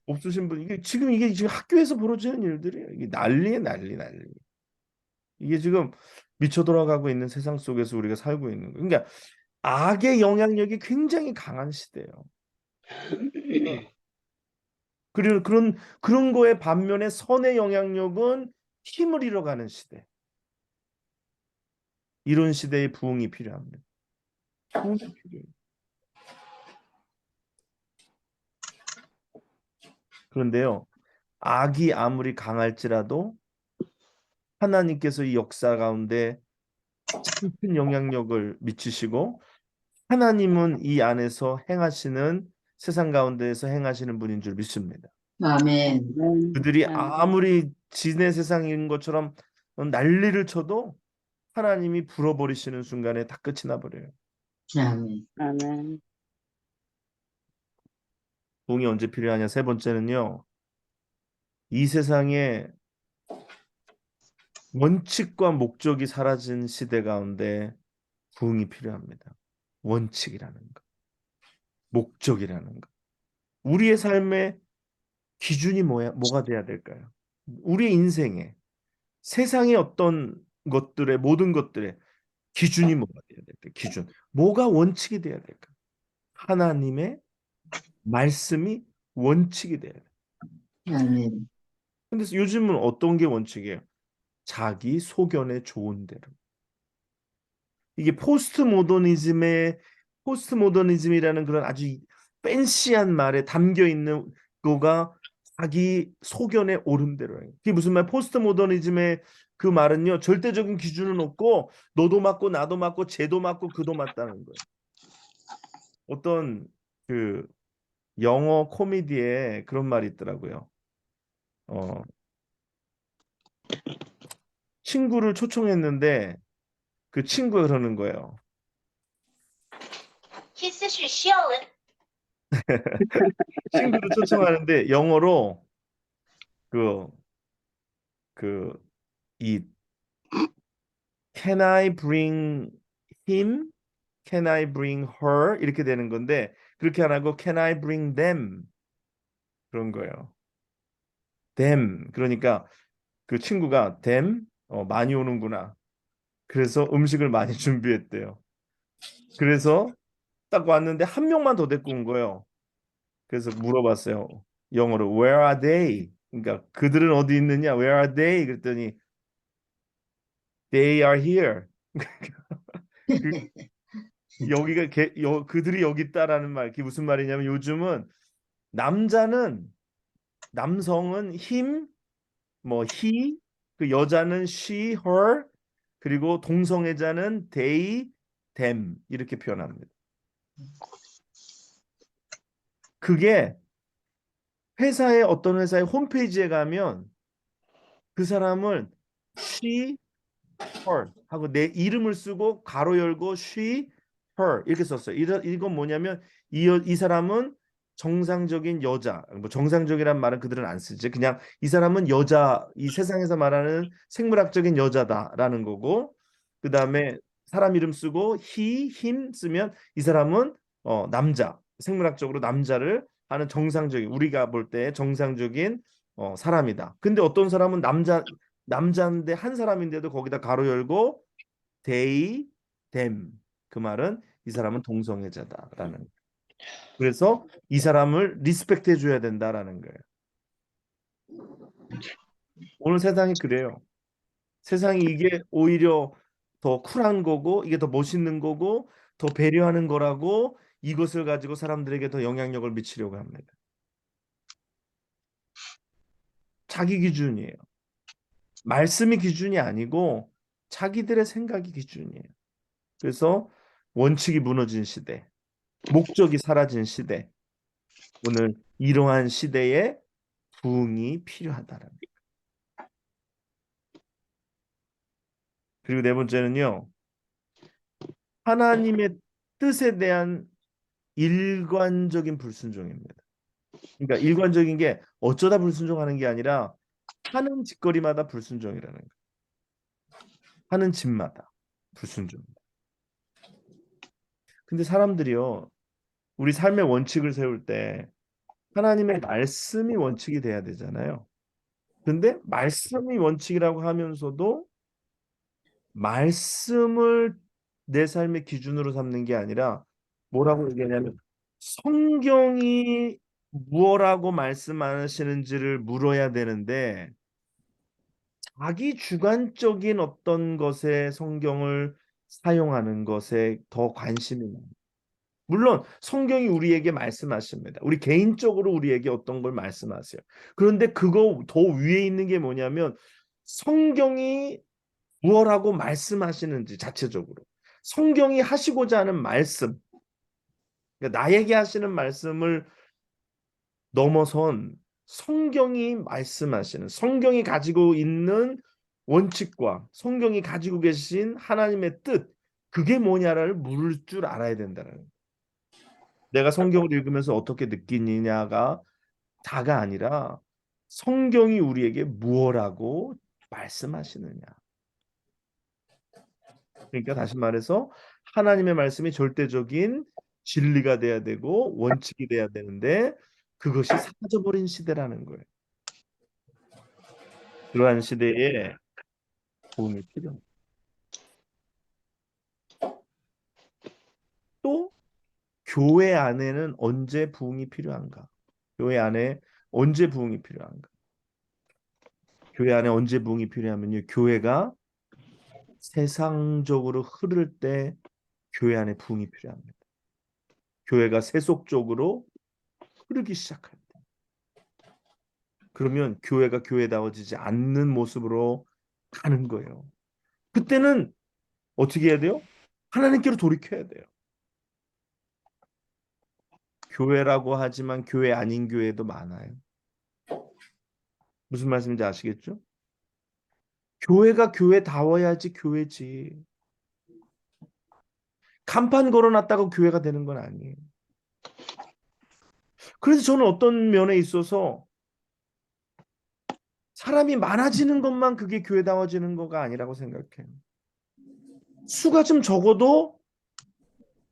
없으신 분, 이게 지금 학교에서 벌어지는 일들이에요. 이게 난리에 난리. 이게 지금 미쳐 돌아가고 있는 세상 속에서 우리가 살고 있는 거예요. 그러니까 악의 영향력이 굉장히 강한 시대예요. 그리고 그런 거에 반면에 선의 영향력은 힘을 잃어가는 시대. 이런 시대에 부흥이 필요합니다. 부흥이 필요해요. 그런데요, 악이 아무리 강할지라도 하나님께서 이 역사 가운데 큰 영향력을 미치시고 하나님은 이 안에서 행하시는, 세상 가운데에서 행하시는 분인 줄 믿습니다. 아멘. 그들이 아무리 지네 세상인 것처럼 난리를 쳐도 하나님이 불어버리시는 순간에 다 끝이 나버려요. 아멘. 아멘. 부흥이 언제 필요하냐? 세 번째는요, 이 세상에 원칙과 목적이 사라진 시대 가운데 부흥이 필요합니다. 원칙이라는 것, 목적이라는 것. 우리의 삶의 기준이 뭐가 돼야 될까요? 우리의 인생에, 세상의 어떤 것들의, 모든 것들의 기준이 뭐가 돼야 될까요? 기준. 뭐가 원칙이 돼야 될까요? 하나님의 말씀이 원칙이 돼야 돼요. 아멘. 근데 요즘은 어떤 게 원칙이에요? 자기 소견에 좋은 대로. 이게 포스트모더니즘이라는 그런 아주 팬시한 말에 담겨 있는 거가 자기 소견에 옳은 대로예요. 그게 무슨 말? 포스트모더니즘의 그 말은요, 절대적인 기준은 없고 너도 맞고 나도 맞고 쟤도 맞고 그도 맞다는 거예요. 어떤 그 영어 코미디에 그런 말이 있더라고요. 친구를 초청했는데 그 친구가 그러는 거예요. 친구를 초청하는데 영어로 그 이 Can I bring him? Can I bring her? 이렇게 되는 건데 그렇게 안 하고 Can I bring them? 그런 거예요. them. 그러니까 그 친구가 them 많이 오는구나. 그래서 음식을 많이 준비했대요. 그래서 딱 왔는데 한 명만 더 데리고 온 거예요. 그래서 물어봤어요. 영어로 Where are they? 그러니까 그들은 어디 있느냐? Where are they? 그랬더니 They are here. 그 여기가 그들이 여기 있다라는 말. 그게 무슨 말이냐면 요즘은 남성은 him, 뭐 he, 그 여자는 she, her, 그리고 동성애자는 they, them 이렇게 표현합니다. 그게 어떤 회사의 홈페이지에 가면 그 사람을 she, her 하고 내 이름을 쓰고 가로 열고 she, her 이렇게 썼어요. 이건 뭐냐면 이 사람은 정상적인 여자, 뭐 정상적이란 말은 그들은 안 쓰지. 그냥 이 사람은 여자, 이 세상에서 말하는 생물학적인 여자다라는 거고, 그 다음에 사람 이름 쓰고 he, him 쓰면 이 사람은 남자, 생물학적으로 남자를 하는 정상적인, 우리가 볼 때 정상적인 사람이다. 근데 어떤 사람은 남자인데 한 사람인데도 거기다 가로 열고 they, them 그 말은 이 사람은 동성애자다라는. 그래서 이 사람을 리스펙트 해줘야 된다라는 거예요. 오늘 세상이 그래요. 세상이 이게 오히려 더 쿨한 거고 이게 더 멋있는 거고 더 배려하는 거라고 이것을 가지고 사람들에게 더 영향력을 미치려고 합니다. 자기 기준이에요. 말씀이 기준이 아니고 자기들의 생각이 기준이에요. 그래서 원칙이 무너진 시대, 목적이 사라진 시대, 오늘 이러한 시대에 부흥이 필요하다는 거예요. 그리고 네 번째는요, 하나님의 뜻에 대한 일관적인 불순종입니다. 그러니까 일관적인 게 어쩌다 불순종하는 게 아니라 하는 짓거리마다 불순종이라는 거예요. 하는 짓마다 불순종. 근데 사람들이요, 우리 삶의 원칙을 세울 때 하나님의 말씀이 원칙이 돼야 되잖아요. 근데 말씀이 원칙이라고 하면서도 말씀을 내 삶의 기준으로 삼는 게 아니라 뭐라고 얘기하냐면 성경이 무엇라고 말씀하시는지를 물어야 되는데 자기 주관적인 어떤 것에 성경을 사용하는 것에 더 관심이 많아요. 물론 성경이 우리에게 말씀하십니다. 우리 개인적으로 우리에게 어떤 걸 말씀하세요. 그런데 그거 더 위에 있는 게 뭐냐면 성경이 무엇라고 말씀하시는지 자체적으로 성경이 하시고자 하는 말씀, 그러니까 나에게 하시는 말씀을 넘어선 성경이 말씀하시는 성경이 가지고 있는 원칙과 성경이 가지고 계신 하나님의 뜻, 그게 뭐냐를 물을 줄 알아야 된다는 거예요. 내가 성경을 읽으면서 어떻게 느끼느냐가 다가 아니라 성경이 우리에게 무엇라고 말씀하시느냐. 그러니까 다시 말해서 하나님의 말씀이 절대적인 진리가 돼야 되고 원칙이 돼야 되는데 그것이 사라져버린 시대라는 거예요. 그러한 시대에 도움이 필요합니다. 또 교회 안에는 언제 부흥이 필요한가? 교회 안에 언제 부흥이 필요한가? 교회 안에 언제 부흥이 필요하면요. 교회가 세상적으로 흐를 때 교회 안에 부흥이 필요합니다. 교회가 세속적으로 흐르기 시작할 때. 그러면 교회가 교회다워지지 않는 모습으로 가는 거예요. 그때는 어떻게 해야 돼요? 하나님께로 돌이켜야 돼요. 교회라고 하지만 교회 아닌 교회도 많아요. 무슨 말씀인지 아시겠죠? 교회가 교회다워야지 교회지. 간판 걸어놨다고 교회가 되는 건 아니에요. 그래서 저는 어떤 면에 있어서 사람이 많아지는 것만 그게 교회다워지는 거가 아니라고 생각해요. 수가 좀 적어도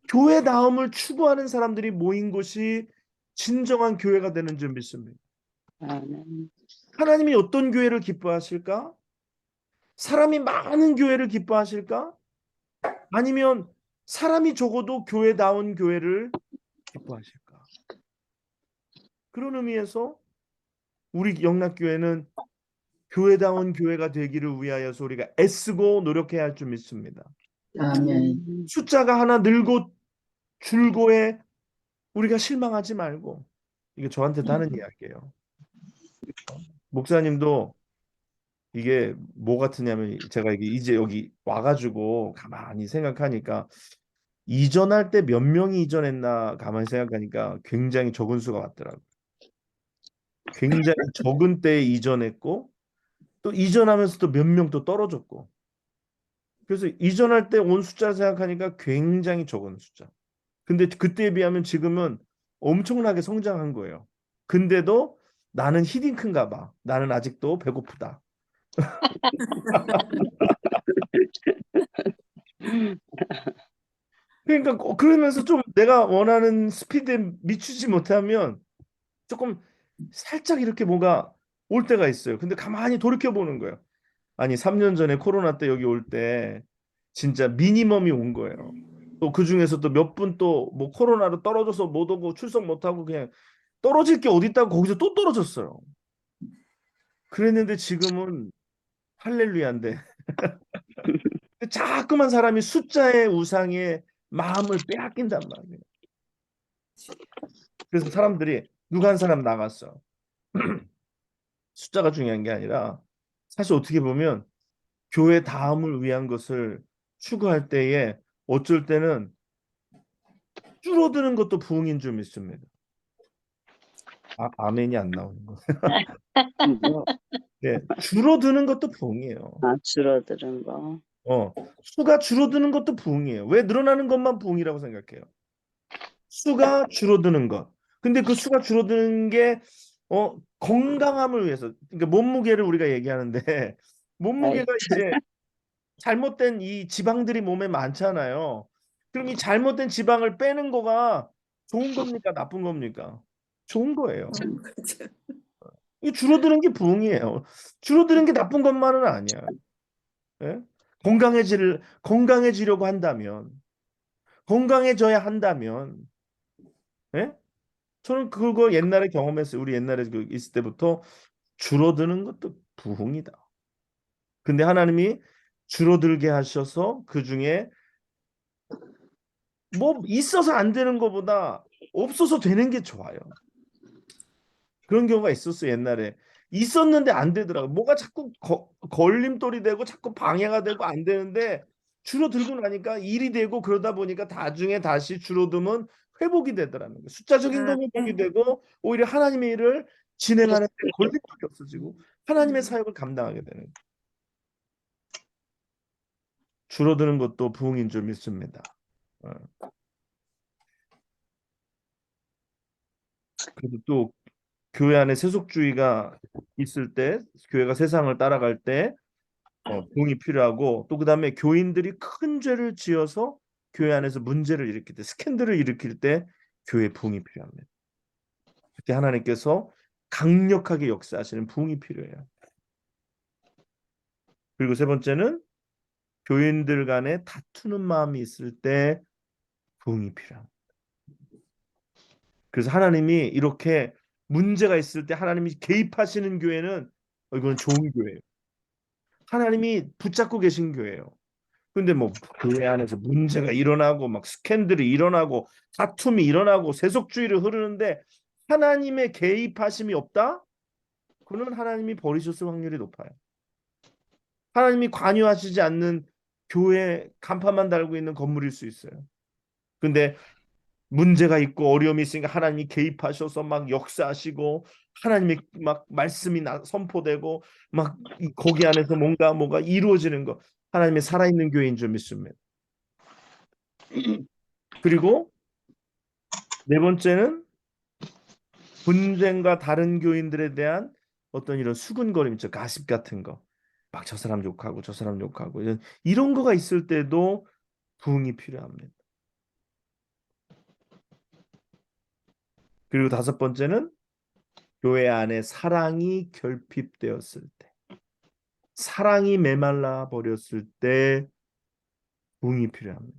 교회다움을 추구하는 사람들이 모인 곳이 진정한 교회가 되는 줄 믿습니다. 하나님이 어떤 교회를 기뻐하실까? 사람이 많은 교회를 기뻐하실까? 아니면 사람이 적어도 교회다운 교회를 기뻐하실까? 그런 의미에서 우리 영락교회는 교회다운 교회가 되기를 위하여서 우리가 애쓰고 노력해야 할 줄 믿습니다. 아멘. 숫자가 하나 늘고 줄고에 우리가 실망하지 말고, 이게 저한테도 하는 이야기예요. 목사님도 이게 뭐 같으냐면, 제가 이제 여기 와가지고 가만히 생각하니까 이전할 때 몇 명이 이전했나 가만히 생각하니까 굉장히 적은 수가 왔더라고요. 굉장히 적은 때에 이전했고, 또 이전하면서 또 몇 명 또 떨어졌고, 그래서 이전할 때 온 숫자를 생각하니까 굉장히 적은 숫자. 근데 그때에 비하면 지금은 엄청나게 성장한 거예요. 근데도 나는 히딩크인가 봐. 나는 아직도 배고프다. 그러니까 그러면서 좀 내가 원하는 스피드에 미치지 못하면 조금 살짝 이렇게 뭐가 올 때가 있어요. 근데 가만히 돌이켜 보는 거예요. 아니, 3년 전에 코로나 때 여기 올 때 진짜 미니멈이 온 거예요. 또 그 중에서 또 몇 분 또 뭐 코로나로 떨어져서 못 오고 출석 못 하고 그냥 떨어질 게 어디 있다고 거기서 또 떨어졌어요. 그랬는데 지금은 할렐루야인데 자꾸만 사람이 숫자의 우상에 마음을 빼앗긴단 말이에요. 그래서 사람들이 누가 한 사람 나갔어. 숫자가 중요한 게 아니라 사실 어떻게 보면 교회 다음을 위한 것을 추구할 때에 어쩔 때는 줄어드는 것도 부흥인 줄 믿습니다. 아멘이 안 나오는 거. 뭐, 네, 줄어드는 것도 부흥이에요. 줄어드는 거. 수가 줄어드는 것도 부흥이에요. 왜 늘어나는 것만 부흥이라고 생각해요? 수가 줄어드는 것. 근데 그 수가 줄어드는 게 건강함을 위해서. 그러니까 몸무게를 우리가 얘기하는데 몸무게가 이제 잘못된 이 지방들이 몸에 많잖아요. 그럼 이 잘못된 지방을 빼는 거가 좋은 겁니까? 나쁜 겁니까? 좋은 거예요. 그렇죠. 이 줄어드는 게 부흥이에요. 줄어드는 게 나쁜 것만은 아니야. 예? 건강해지려고 한다면, 건강해져야 한다면, 예? 저는 그거 옛날에 경험했어요. 우리 옛날에 있을 때부터 줄어드는 것도 부흥이다. 근데 하나님이 줄어들게 하셔서 그 중에 뭐 있어서 안 되는 것보다 없어서 되는 게 좋아요. 그런 경우가 있었어요. 옛날에 있었는데 안 되더라고. 뭐가 자꾸 걸림돌이 되고 자꾸 방해가 되고 안 되는데 줄어들고 나니까 일이 되고, 그러다 보니까 나중에 다시 줄어들면 회복이 되더라는 거예요. 숫자적인 건 회복이 되고 오히려 하나님의 일을 진행하는 데 걸림돌이 없어지고 하나님의 사역을 감당하게 되는 거예요. 줄어드는 것도 부흥인 줄 믿습니다. 그래도 또 교회 안에 세속주의가 있을 때, 교회가 세상을 따라갈 때 부흥이 필요하고, 또 그다음에 교인들이 큰 죄를 지어서 교회 안에서 문제를 일으킬 때, 스캔들을 일으킬 때 교회 부흥이 필요합니다. 그때 하나님께서 강력하게 역사하시는 부흥이 필요해요. 그리고 세 번째는 교인들 간에 다투는 마음이 있을 때 부흥이 필요합니다. 그래서 하나님이 이렇게 문제가 있을 때 하나님이 개입하시는 교회는 이건 좋은 교회예요. 하나님이 붙잡고 계신 교회예요. 근데 뭐 교회 안에서 문제가 일어나고 막 스캔들이 일어나고 다툼이 일어나고 세속주의를 흐르는데 하나님의 개입하심이 없다? 그는 하나님이 버리셨을 확률이 높아요. 하나님이 관여하시지 않는 교회 간판만 달고 있는 건물일 수 있어요. 근데 문제가 있고 어려움이 있으니까 하나님이 개입하셔서 막 역사하시고 하나님의 막 말씀이 선포되고 막 거기 안에서 뭔가 이루어지는 거, 하나님의 살아있는 교회인 줄 믿습니다. 그리고 네 번째는 분쟁과 다른 교인들에 대한 어떤 이런 수군거림, 가십 같은 거, 막 저 사람 욕하고 저 사람 욕하고 이런 거가 있을 때도 부흥이 필요합니다. 그리고 다섯 번째는 교회 안에 사랑이 결핍되었을 때, 사랑이 메말라 버렸을 때 부흥이 필요합니다.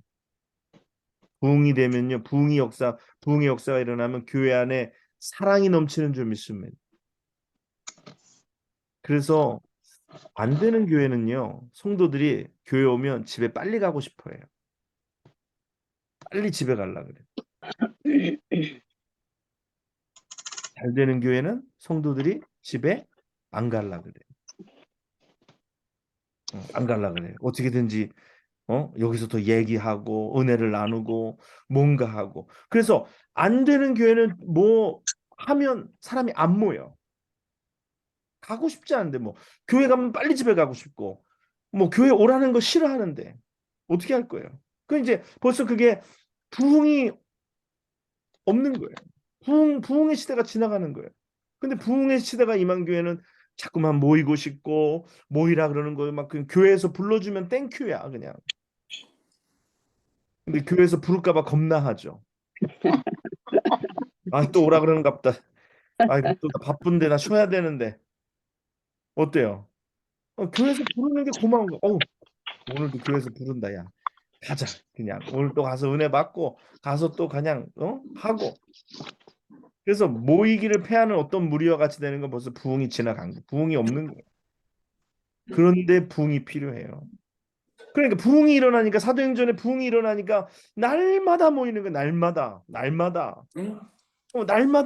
부흥이 되면요, 부흥의 역사가 일어나면 교회 안에 사랑이 넘치는 줄 믿습니다. 그래서 안 되는 교회는요, 성도들이 교회 오면 집에 빨리 가고 싶어 해요. 빨리 집에 가려고 그래요. 잘 되는 교회는 성도들이 집에 안 가려고 그래요. 안 가려고 그래요. 어떻게든지 여기서 더 얘기하고 은혜를 나누고 뭔가 하고. 그래서 안 되는 교회는 뭐 하면 사람이 안 모여. 가고 싶지 않은데 뭐 교회 가면 빨리 집에 가고 싶고 뭐 교회 오라는 거 싫어하는데 어떻게 할 거예요? 그 이제 벌써 그게 부흥이 없는 거예요. 부흥의 시대가 지나가는 거예요. 근데 부흥의 시대가 임한 교회는 자꾸만 모이고 싶고 모이라 그러는 거예요. 막 그 교회에서 불러주면 땡큐야 그냥. 근데 교회에서 부를까 봐 겁나하죠. 아, 또 오라 그러는가 보다. 아, 또 나 바쁜데 나 쉬어야 되는데. 어때요? 교회에서 부르는 게 고마운 거. 오늘도 교회에서 부른다, 야. 가자. 그냥 오늘 또 가서 은혜 받고 가서 또 그냥 하고. 그래서 모이기를 패하는 어떤 무리와 같이 되는 건 벌써 부흥이 지나간 거. 부흥이 없는 거예요. 그런데 부흥이 필요해요. 그러니까 부흥이 일어나니까 사도행전에 부흥이 일어나니까 날마다 모이는 거 날마다 날마다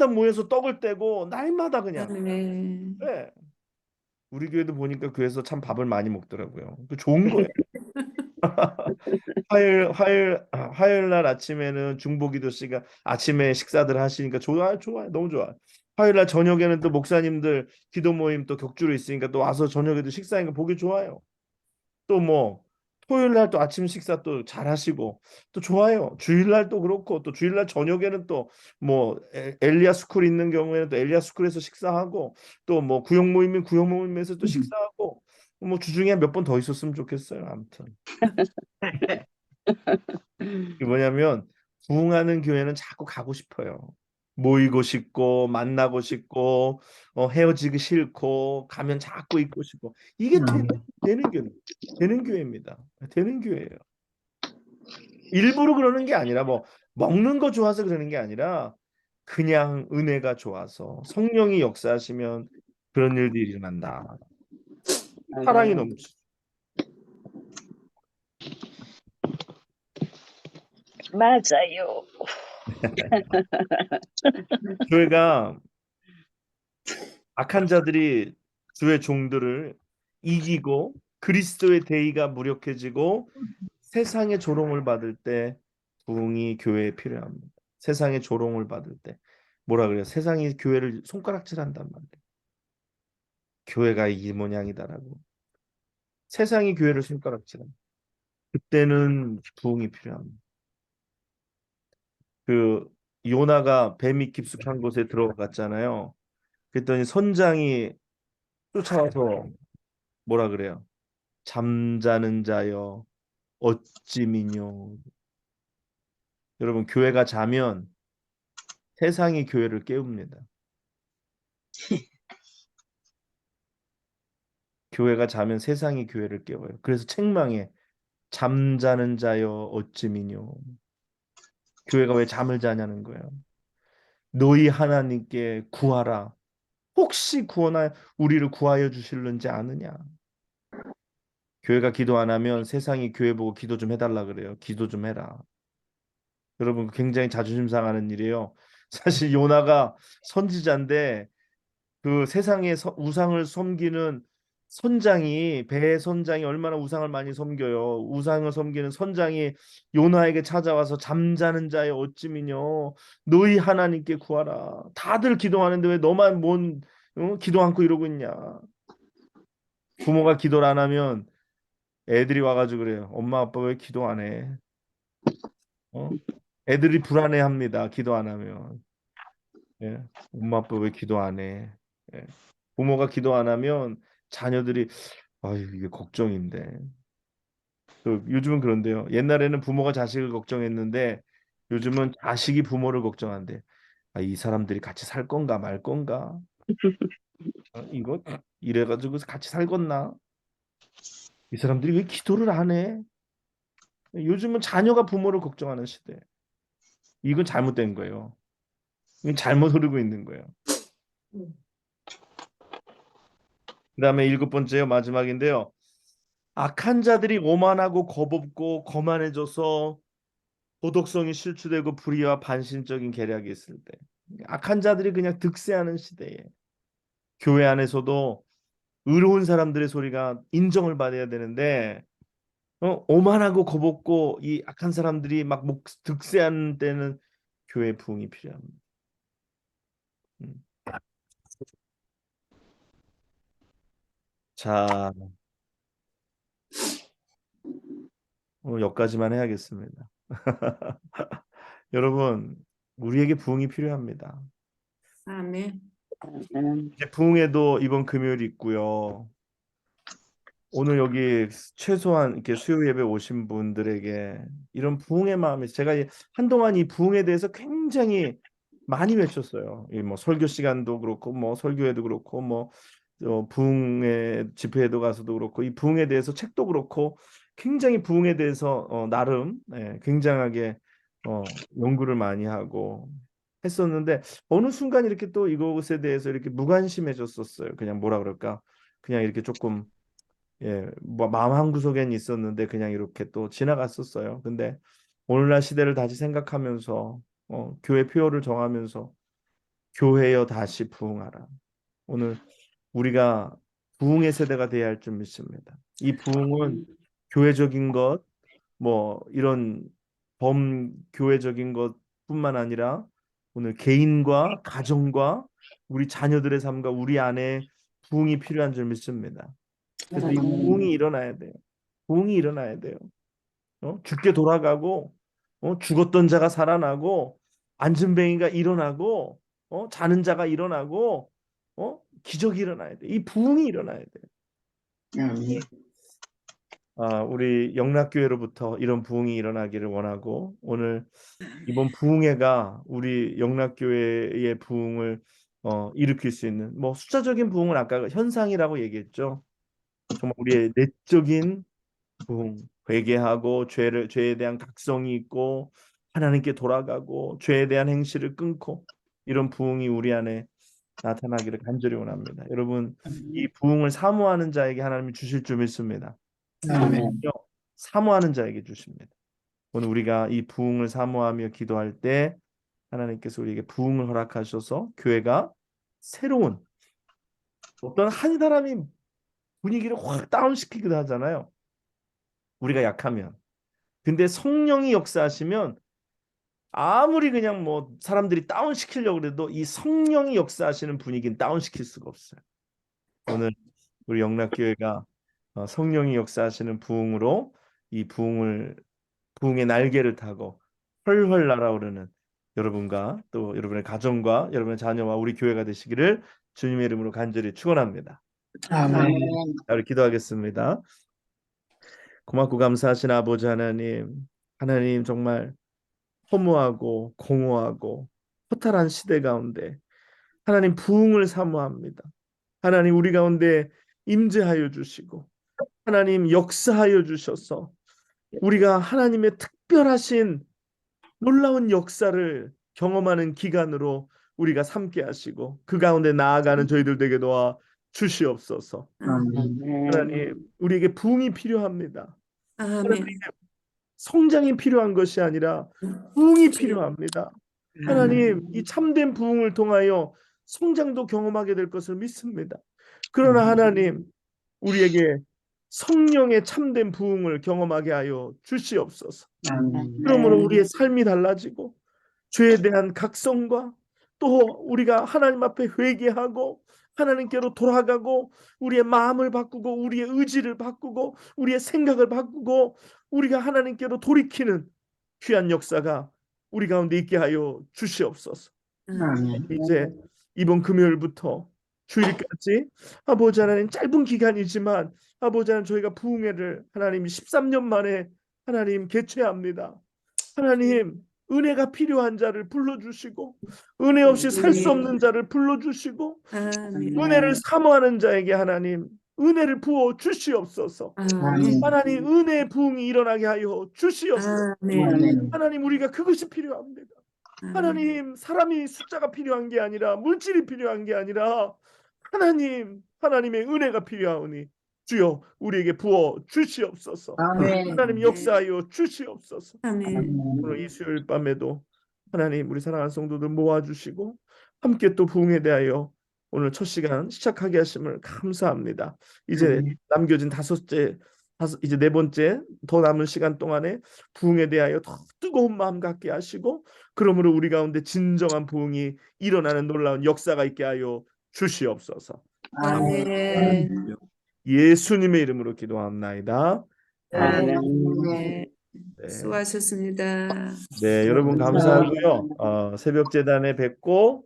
모여서 떡을 떼고 날마다 그냥 네. 네. 우리 교회도 보니까 교회에서 참 밥을 많이 먹더라고요. 그 좋은 거예요. 화요일 날 아침에는 중보기도 씨가 아침에 식사들 하시니까 좋아요, 너무 좋아. 화요일 날 저녁에는 또 목사님들 기도 모임 또 격주로 있으니까 또 와서 저녁에도 식사하니까 보기 좋아요. 또 뭐 토요일 날 또 아침 식사 또 잘 하시고 또 좋아요. 주일 날 또 그렇고 또 주일 날 저녁에는 또 뭐 엘리야 스쿨 있는 경우에는 또 엘리야 스쿨에서 식사하고 또 뭐 구역 모임인 구역 모임에서 또 식사하고 뭐 주중에 몇 번 더 있었으면 좋겠어요. 아무튼 이게 뭐냐면 부흥하는 교회는 자꾸 가고 싶어요. 모이고 싶고 만나고 싶고 헤어지기 싫고 가면 자꾸 있고 싶고 이게 되는 교회입니다. 되는 교회예요. 일부러 그러는 게 아니라 뭐 먹는 거 좋아서 그러는 게 아니라 그냥 은혜가 좋아서 성령이 역사하시면 그런 일들이 일어난다. 사랑이 맞아요. 넘치. 맞아요. 교회가 악한 자들이 주의 종들을 이기고 그리스도의 대의가 무력해지고 세상의 조롱을 받을 때 부흥이 교회에 필요합니다. 세상의 조롱을 받을 때 뭐라 그래요? 세상이 교회를 손가락질한단 말이에요. 교회가 이 모양이다라고. 세상이 교회를 손가락질합니다. 그때는 부흥이 필요합니다. 그 요나가 뱀이 깊숙한 곳에 들어갔잖아요. 그랬더니 선장이 쫓아와서 뭐라 그래요? 잠자는 자여 어찌 미뇨. 여러분 교회가 자면 세상이 교회를 깨웁니다. 교회가 자면 세상이 교회를 깨워요. 그래서 책망에 잠자는 자여 어찌 미뇨. 교회가 왜 잠을 자냐는 거예요. 너희 하나님께 구하라. 혹시 구원하 우리를 구하여 주실는지 아느냐. 교회가 기도 안 하면 세상이 교회 보고 기도 좀 해달라 그래요. 기도 좀 해라. 여러분 굉장히 자존심 상하는 일이에요. 사실 요나가 선지자인데 그 세상의 우상을 섬기는 배의 선장이 얼마나 우상을 많이 섬겨요. 우상을 섬기는 선장이 요나에게 찾아와서 잠자는 자의 어찌미뇨 너희 하나님께 구하라. 다들 기도하는데 왜 너만 기도 않고 이러고 있냐. 부모가 기도를 안 하면 애들이 와가지고 그래요. 엄마 아빠 왜 기도 안 해? 애들이 불안해합니다. 기도 안 하면. 예. 엄마 아빠 왜 기도 안 해? 예. 부모가 기도 안 하면 자녀들이 아유 이게 걱정인데. 요즘은 그런데요. 옛날에는 부모가 자식을 걱정했는데 요즘은 자식이 부모를 걱정한대. 아, 이 사람들이 같이 살 건가 말 건가? 이거 이래가지고 같이 살겠나? 이 사람들이 왜 기도를 안 해? 요즘은 자녀가 부모를 걱정하는 시대. 이건 잘못된 거예요. 이건 잘못 흐르고 있는 거예요. 그다음에 7번째요, 마지막인데요. 악한 자들이 오만하고 겁없고 거만해져서 도덕성이 실추되고 불의와 반신적인 계략이 있을 때, 악한 자들이 그냥 득세하는 시대에 교회 안에서도 의로운 사람들의 소리가 인정을 받아야 되는데 오만하고 겁없고 이 악한 사람들이 막 득세하는 때는 교회 부흥이 필요합니다. 음. 자, 오늘 여기까지만 해야겠습니다. 여러분, 우리에게 부흥이 필요합니다. 아멘. 이제 부흥회도 이번 금요일 있고요. 오늘 여기 최소한 이렇게 수요 예배 오신 분들에게 이런 부흥의 마음이, 제가 한동안 이 부흥에 대해서 굉장히 많이 외쳤어요. 이 뭐 설교 시간도 그렇고 뭐 설교회도 그렇고 뭐 부흥회 집회에도 가서도 그렇고 이 부흥에 대해서 책도 그렇고 굉장히 부흥에 대해서 나름 굉장하게 연구를 많이 하고 했었는데 어느 순간 이렇게 또 이것에 대해서 이렇게 무관심해졌었어요. 그냥 뭐라 그럴까? 그냥 이렇게 조금 뭐 마음 한구석엔 있었는데 그냥 이렇게 또 지나갔었어요. 근데 오늘날 시대를 다시 생각하면서 교회 표어를 정하면서 교회여 다시 부흥하라. 오늘 우리가 부흥의 세대가 돼야 할 줄 믿습니다. 이 부흥은 교회적인 것, 뭐 이런 범교회적인 것뿐만 아니라 오늘 개인과 가정과 우리 자녀들의 삶과 우리 안에 부흥이 필요한 줄 믿습니다. 그래서 이 부흥이 일어나야 돼요. 부흥이 일어나야 돼요. 죽게 돌아가고 죽었던 자가 살아나고 안진뱅이가 일어나고 자는 자가 일어나고 기적이 일어나야 돼. 이 부흥이 일어나야 돼. 우리 영락교회로부터 이런 부흥이 일어나기를 원하고 오늘 이번 부흥회가 우리 영락교회의 부흥을 일으킬 수 있는 뭐 숫자적인 부흥은 아까 현상이라고 얘기했죠. 정말 우리의 내적인 부흥, 회개하고 죄에 대한 각성이 있고 하나님께 돌아가고 죄에 대한 행실을 끊고 이런 부흥이 우리 안에 나타나기를 간절히 원합니다. 여러분, 이 부흥을 사모하는 자에게 하나님이 주실 줄 믿습니다. 사모하는 자에게 주십니다. 오늘 우리가 이 부흥을 사모하며 기도할 때 하나님께서 우리에게 부흥을 허락하셔서 교회가 새로운 어떤 한 사람이 분위기를 확 다운시키기도 하잖아요. 우리가 약하면. 근데 성령이 역사하시면 아무리 그냥 뭐 사람들이 다운시키려고 해도 이 성령이 역사하시는 분위기는 다운시킬 수가 없어요. 오늘 우리 영락교회가 성령이 역사하시는 부흥으로 이 부흥의 날개를 타고 훨훨 날아오르는 여러분과 또 여러분의 가정과 여러분의 자녀와 우리 교회가 되시기를 주님의 이름으로 간절히 축원합니다. 아멘. 자, 우리 기도하겠습니다. 고맙고 감사하신 아버지 하나님 정말 허무하고 공허하고 허탈한 시대 가운데 하나님 부흥을 사모합니다. 하나님 우리 가운데 임재하여 주시고 하나님 역사하여 주셔서 우리가 하나님의 특별하신 놀라운 역사를 경험하는 기간으로 우리가 삼게 하시고 그 가운데 나아가는 저희들 되게 도와 주시옵소서. 하나님 우리에게 부흥이 필요합니다. 아멘. 성장이 필요한 것이 아니라 부흥이 필요합니다. 하나님 이 참된 부흥을 통하여 성장도 경험하게 될 것을 믿습니다. 그러나 하나님 우리에게 성령의 참된 부흥을 경험하게 하여 주시옵소서. 그러므로 우리의 삶이 달라지고 죄에 대한 각성과 또 우리가 하나님 앞에 회개하고 하나님께로 돌아가고 우리의 마음을 바꾸고 우리의 의지를 바꾸고 우리의 생각을 바꾸고 우리가 하나님께로 돌이키는 귀한 역사가 우리 가운데 있게 하여 주시옵소서. 이제 이번 금요일부터 주일까지 아버지 하나님 짧은 기간이지만 아버지 하나님 저희가 부흥회를 하나님이 13년 만에 하나님 개최합니다. 하나님 은혜가 필요한 자를 불러주시고 은혜 없이 살 수 없는 자를 불러주시고 아멘. 은혜를 사모하는 자에게 하나님 은혜를 부어 주시옵소서. 아멘. 하나님 은혜의 부흥이 일어나게 하여 주시옵소서. 아멘. 하나님 우리가 그것이 필요합니다. 하나님 사람이 숫자가 필요한 게 아니라 물질이 필요한 게 아니라 하나님의 은혜가 필요하오니 주여 우리에게 부어 주시옵소서. 하나님 역사하여 주시옵소서. 아멘. 오늘 이 수요일 밤에도 하나님 우리 사랑하는 성도들 모아주시고 함께 또 부흥에 대하여 오늘 첫 시간 시작하게 하심을 감사합니다. 이제 남겨진 이제 네 번째 더 남은 시간 동안에 부흥에 대하여 더 뜨거운 마음 갖게 하시고 그러므로 우리 가운데 진정한 부흥이 일어나는 놀라운 역사가 있게 하여 주시옵소서. 아멘. 예수님의 이름으로 기도합나이다. 아멘. 네. 네. 수고하셨습니다. 네, 여러분 감사하고요. 새벽 재단에 뵙고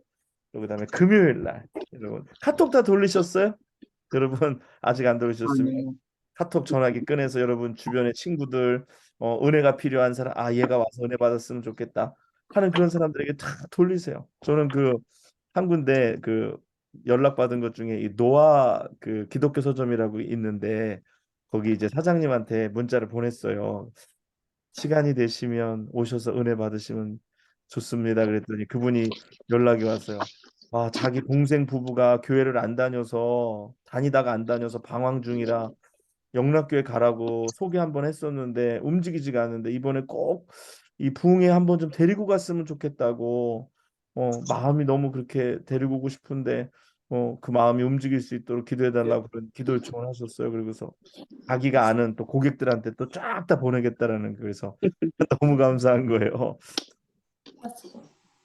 그다음에 금요일 날 여러분 카톡 다 돌리셨어요? 여러분 아직 안 돌리셨으면 카톡 전화기 꺼내서 여러분 주변의 친구들 은혜가 필요한 사람 얘가 와서 은혜 받았으면 좋겠다 하는 그런 사람들에게 다 돌리세요. 저는 그 한 군데 그 연락 받은 것 중에 이 노아 그 기독교 서점이라고 있는데 거기 이제 사장님한테 문자를 보냈어요. 시간이 되시면 오셔서 은혜 받으시면 좋습니다. 그랬더니 그분이 연락이 왔어요. 자기 동생 부부가 교회를 안 다녀서 다니다가 안 다녀서 방황 중이라 영락교회 가라고 소개 한번 했었는데 움직이지가 않는데 이번에 꼭 이 부흥회 한번 좀 데리고 갔으면 좋겠다고 마음이 너무 그렇게 데리고 오고 싶은데 그 마음이 움직일 수 있도록 기도해달라고 그런 기도 요청을 하셨어요. 그러고서 자기가 아는 또 고객들한테 또 쫙 다 보내겠다라는 그래서 너무 감사한 거예요.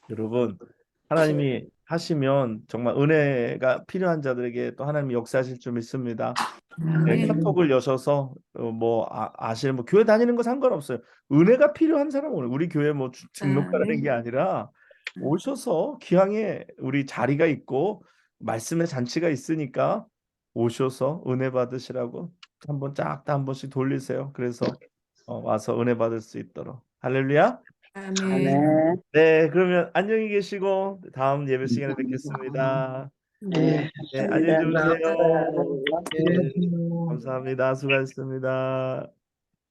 여러분 하나님이 하시면 정말 은혜가 필요한 자들에게 또 하나님이 역사하실 줄 믿습니다. 네, 카톡을 여셔서 아시는 교회 다니는 거 상관없어요. 은혜가 필요한 사람은 우리 교회 등록하라는 게 아니라 오셔서 기왕에 우리 자리가 있고 말씀의 잔치가 있으니까 오셔서 은혜 받으시라고 한번 쫙 다 한 번씩 돌리세요. 그래서 와서 은혜 받을 수 있도록 할렐루야. 아멘. 네, 그러면 안녕히 계시고 다음 예배 시간에 뵙겠습니다. 네, 네, 안녕히 주무세요. 감사합니다. 네, 감사합니다. 수고하셨습니다.